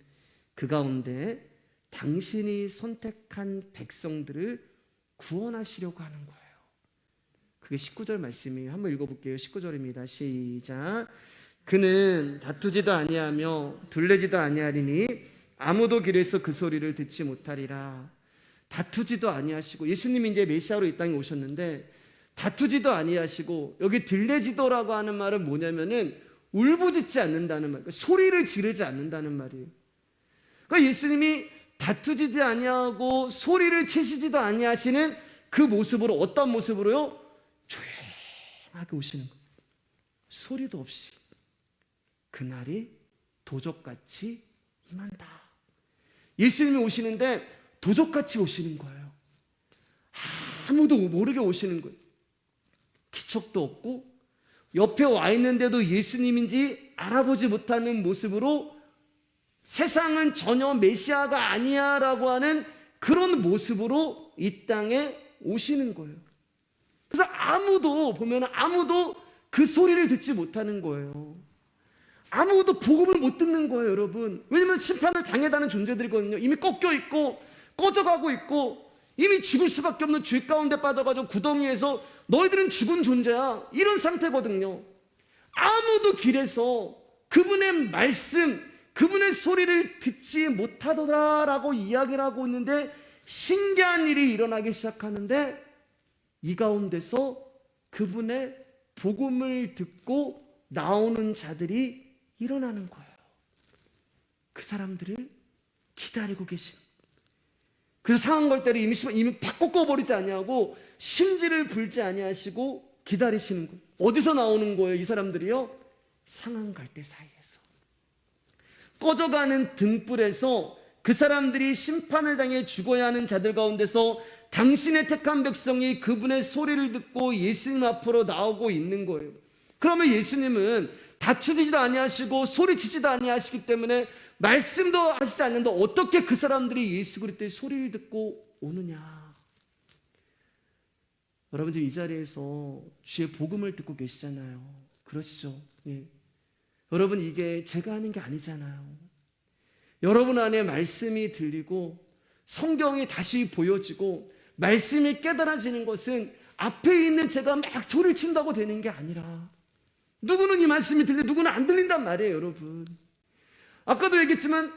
그 가운데 당신이 선택한 백성들을 구원하시려고 하는 거예요. 그게 19절 말씀이에요. 한번 읽어볼게요. 19절입니다. 시작. 그는 다투지도 아니하며 둘레지도 아니하리니 아무도 길에서 그 소리를 듣지 못하리라. 다투지도 아니하시고, 예수님이 이제 메시아로 이 땅에 오셨는데 다투지도 아니하시고, 여기 들레지도라고 하는 말은 뭐냐면은 울부짖지 않는다는 말, 소리를 지르지 않는다는 말이에요. 그러니까 예수님이 다투지도 아니하고 소리를 치시지도 아니하시는 그 모습으로, 어떤 모습으로요? 조용하게 오시는 거예요. 소리도 없이. 그날이 도적같이 임한다. 예수님이 오시는데 도적같이 오시는 거예요. 아무도 모르게 오시는 거예요. 기척도 없고 옆에 와 있는데도 예수님인지 알아보지 못하는 모습으로 세상은 전혀 메시아가 아니야 라고 하는 그런 모습으로 이 땅에 오시는 거예요. 그래서 아무도 보면 아무도 그 소리를 듣지 못하는 거예요. 아무도 복음을 못 듣는 거예요, 여러분. 왜냐하면 심판을 당해다는 존재들이거든요. 이미 꺾여 있고 꺼져가고 있고 이미 죽을 수밖에 없는 죄 가운데 빠져가지고 구덩이에서 너희들은 죽은 존재야, 이런 상태거든요. 아무도 길에서 그분의 말씀, 그분의 소리를 듣지 못하더라라고 이야기를 하고 있는데 신기한 일이 일어나기 시작하는데 이 가운데서 그분의 복음을 듣고 나오는 자들이 일어나는 거예요. 그 사람들을 기다리고 계신. 그래서 상한 걸 때를 이미 팍 꺾어버리지 아니하고 심지를 불지 아니하시고 기다리시는 거예요. 어디서 나오는 거예요, 이 사람들이요? 상한 갈대 사이에서. 꺼져가는 등불에서 그 사람들이 심판을 당해 죽어야 하는 자들 가운데서 당신의 택한 백성이 그분의 소리를 듣고 예수님 앞으로 나오고 있는 거예요. 그러면 예수님은 다투지도 아니하시고 소리치지도 아니하시기 때문에 말씀도 하시지 않는데 어떻게 그 사람들이 예수 그리스도의 소리를 듣고 오느냐? 여러분 지금 이 자리에서 주의 복음을 듣고 계시잖아요. 그러시죠? 예. 여러분 이게 제가 하는 게 아니잖아요. 여러분 안에 말씀이 들리고 성경이 다시 보여지고 말씀이 깨달아지는 것은 앞에 있는 제가 막 소리를 친다고 되는 게 아니라 누구는 이 말씀이 들리고 누구는 안 들린단 말이에요, 여러분. 아까도 얘기했지만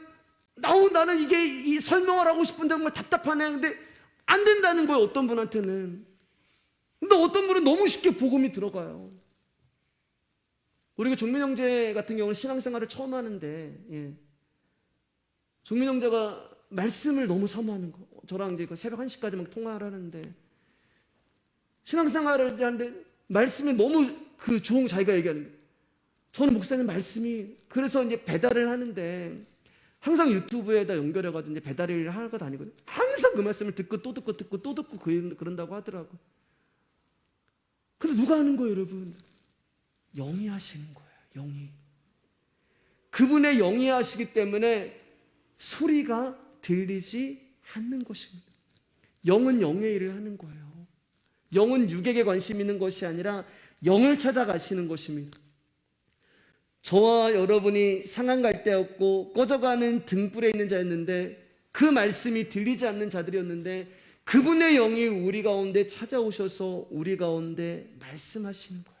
나는 이게 이 설명을 하고 싶은데 정말 답답하네. 근데 안 된다는 거예요, 어떤 분한테는. 근데 어떤 분은 너무 쉽게 복음이 들어가요. 우리가 종민 형제 같은 경우는 신앙생활을 처음 하는데, 예. 종민 형제가 말씀을 너무 사모하는 거. 저랑 이제 새벽 1시까지 막 통화를 하는데, 신앙생활을 하는데 말씀이 너무 좋은 자기가 얘기하는 거예요. 저는 목사님 말씀이, 그래서 이제 배달을 하는데 항상 유튜브에다 연결해가지고 이제 배달을 하러 다니거든요. 항상 그 말씀을 듣고 또 듣고 듣고 또 듣고 그런다고 하더라고. 근데 누가 하는 거예요, 여러분? 영이 하시는 거예요, 영이. 그분의 영이 하시기 때문에 소리가 들리지 않는 것입니다. 영은 영의 일을 하는 거예요. 영은 육에게 관심 있는 것이 아니라 영을 찾아가시는 것입니다. 저와 여러분이 상한 갈대였고 꺼져가는 등불에 있는 자였는데 그 말씀이 들리지 않는 자들이었는데 그분의 영이 우리 가운데 찾아오셔서 우리 가운데 말씀하시는 거예요.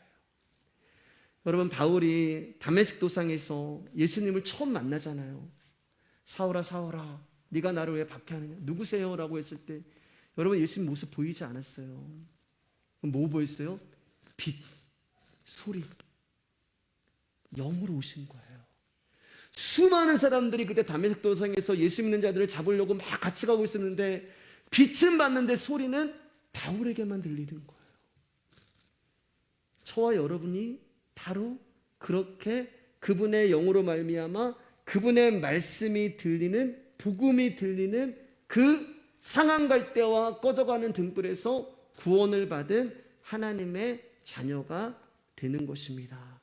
여러분 바울이 다메섹 도상에서 예수님을 처음 만나잖아요. 사울아 사울아 네가 나를 왜 박해하느냐, 누구세요? 라고 했을 때 여러분 예수님 모습 보이지 않았어요. 뭐 보였어요? 빛, 소리, 영으로 오신 거예요. 수많은 사람들이 그때 다메섹 도상에서 예수 믿는 자들을 잡으려고 막 같이 가고 있었는데 빛은 봤는데 소리는 바울에게만 들리는 거예요. 저와 여러분이 바로 그렇게 그분의 영으로 말미암아 그분의 말씀이 들리는, 복음이 들리는 그 상한 갈대와 꺼져가는 등불에서 구원을 받은 하나님의 자녀가 되는 것입니다.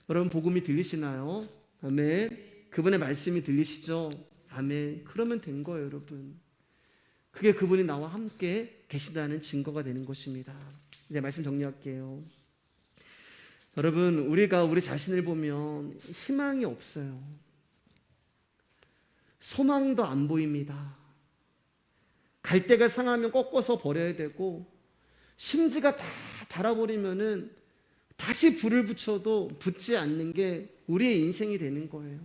여러분 복음이 들리시나요? 아멘. 그분의 말씀이 들리시죠? 아멘. 그러면 된 거예요, 여러분. 그게 그분이 나와 함께 계시다는 증거가 되는 것입니다. 이제 말씀 정리할게요. 여러분 우리가 우리 자신을 보면 희망이 없어요. 소망도 안 보입니다. 갈대가 상하면 꺾어서 버려야 되고 심지가 다 달아버리면은 다시 불을 붙여도 붙지 않는 게 우리의 인생이 되는 거예요.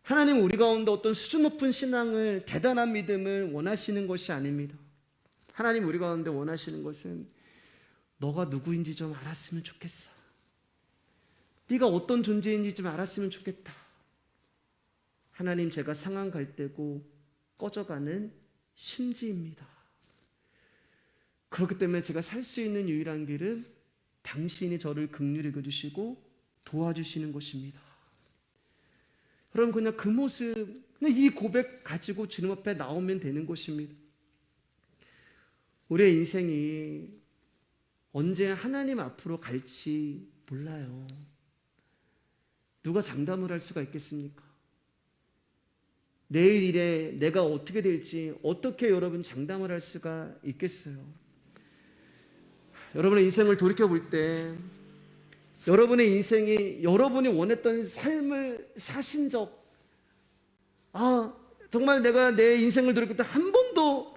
하나님은 우리 가운데 어떤 수준 높은 신앙을, 대단한 믿음을 원하시는 것이 아닙니다. 하나님 우리 가운데 원하시는 것은 너가 누구인지 좀 알았으면 좋겠어. 네가 어떤 존재인지 좀 알았으면 좋겠다. 하나님, 제가 상한 갈대고 꺼져가는 심지입니다. 그렇기 때문에 제가 살 수 있는 유일한 길은 당신이 저를 긍휼히 여겨주시고 도와주시는 것입니다. 여러분, 그냥 그 모습, 그냥 이 고백 가지고 주님 앞에 나오면 되는 것입니다. 우리의 인생이 언제 하나님 앞으로 갈지 몰라요. 누가 장담을 할 수가 있겠습니까? 내일 일에 내가 어떻게 될지 어떻게 여러분 장담을 할 수가 있겠어요? 여러분의 인생을 돌이켜볼 때 여러분의 인생이 여러분이 원했던 삶을 사신 적, 정말 내가 내 인생을 돌이킬 때 한 번도,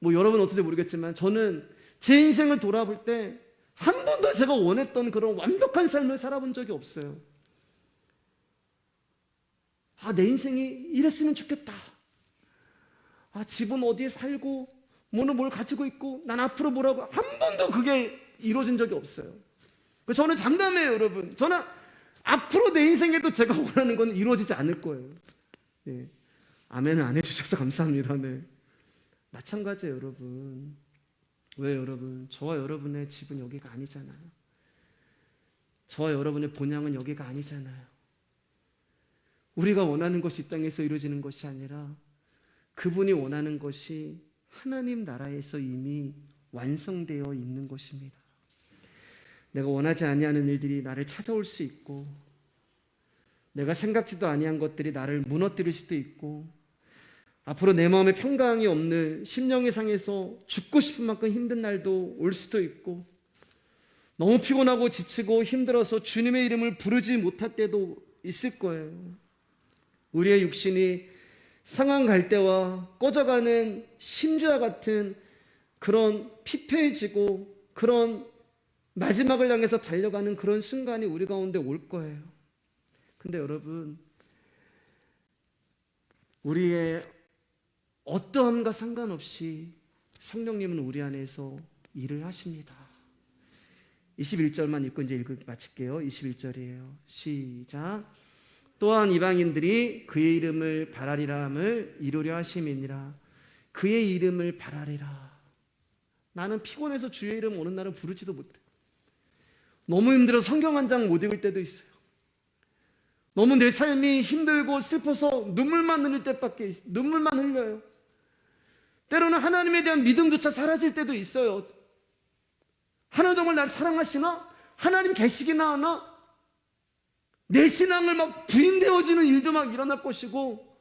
여러분은 어떨지 모르겠지만 저는 제 인생을 돌아볼 때 한 번도 제가 원했던 그런 완벽한 삶을 살아본 적이 없어요. 내 인생이 이랬으면 좋겠다. 집은 어디에 살고 뭐는 뭘 가지고 있고 난 앞으로 뭐라고, 한 번도 그게 이루어진 적이 없어요. 저는 장담해요, 여러분. 저는 앞으로 내 인생에도 제가 원하는 건 이루어지지 않을 거예요. 네. 아멘을 안 해주셔서 감사합니다. 네. 마찬가지예요, 여러분. 왜 여러분? 저와 여러분의 집은 여기가 아니잖아요. 저와 여러분의 본향은 여기가 아니잖아요. 우리가 원하는 것이 이 땅에서 이루어지는 것이 아니라 그분이 원하는 것이 하나님 나라에서 이미 완성되어 있는 것입니다. 내가 원하지 아니하는 일들이 나를 찾아올 수 있고, 내가 생각지도 아니한 것들이 나를 무너뜨릴 수도 있고, 앞으로 내 마음에 평강이 없는 심령의 상에서 죽고 싶은 만큼 힘든 날도 올 수도 있고, 너무 피곤하고 지치고 힘들어서 주님의 이름을 부르지 못할 때도 있을 거예요. 우리의 육신이 상한 갈대와 꺼져가는 심주와 같은 그런 피폐해지고 그런 마지막을 향해서 달려가는 그런 순간이 우리 가운데 올 거예요. 근데 여러분, 우리의 어떠함과 상관없이 성령님은 우리 안에서 일을 하십니다. 21절만 읽고 이제 마칠게요. 21절이에요. 시작. 또한 이방인들이 그의 이름을 바라리라 함을 이루려 하심이니라. 그의 이름을 바라리라. 나는 피곤해서 주의 이름 오는 날은 부르지도 못해. 너무 힘들어 성경 한 장 못 읽을 때도 있어요. 너무 내 삶이 힘들고 슬퍼서 눈물만 흘려요. 때로는 하나님에 대한 믿음조차 사라질 때도 있어요. 하나님 정말 날 사랑하시나? 하나님 계시기나 하나? 내 신앙을 막 부인되어지는 일도 막 일어날 것이고,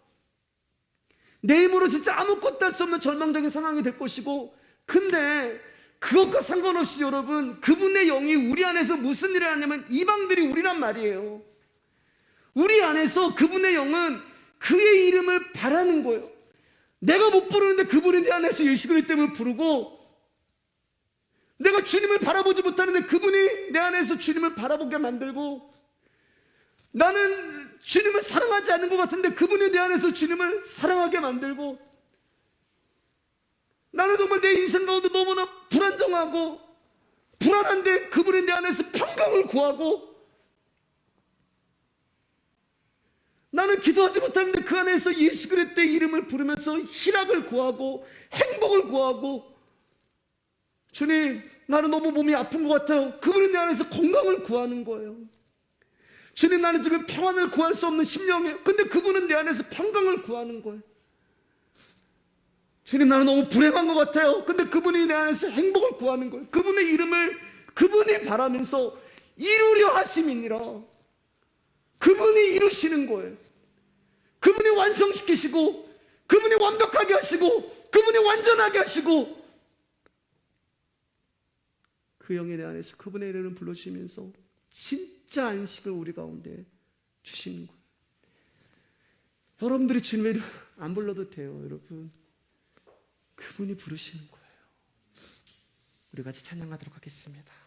내 힘으로 진짜 아무것도 할 수 없는 절망적인 상황이 될 것이고, 근데 그것과 상관없이 여러분, 그분의 영이 우리 안에서 무슨 일을 하냐면 이방들이 우리란 말이에요. 우리 안에서 그분의 영은 그의 이름을 바라는 거예요. 내가 못 부르는데 그분이 내 안에서 예수 그리스도 이름을 부르고, 내가 주님을 바라보지 못하는데 그분이 내 안에서 주님을 바라보게 만들고, 나는 주님을 사랑하지 않는 것 같은데 그분이 내 안에서 주님을 사랑하게 만들고, 나는 정말 내 인생 가운데 너무나 불안정하고 불안한데 그분이 내 안에서 평강을 구하고, 나는 기도하지 못하는데 그 안에서 예수 그리스도의 이름을 부르면서 희락을 구하고 행복을 구하고, 주님 나는 너무 몸이 아픈 것 같아요. 그분이 내 안에서 건강을 구하는 거예요. 주님 나는 지금 평안을 구할 수 없는 심령이에요. 근데 그분은 내 안에서 평강을 구하는 거예요. 주님 나는 너무 불행한 것 같아요. 근데 그분이 내 안에서 행복을 구하는 거예요. 그분의 이름을 그분이 바라면서 이루려 하심이니라. 그분이 이루시는 거예요. 그분이 완성시키시고, 그분이 완벽하게 하시고, 그분이 완전하게 하시고, 그 영의 내 안에서 그분의 이름을 불러주시면서 진짜 안식을 우리 가운데 주시는 거예요. 여러분들이 주님의 이름 안 불러도 돼요, 여러분. 그분이 부르시는 거예요. 우리 같이 찬양하도록 하겠습니다.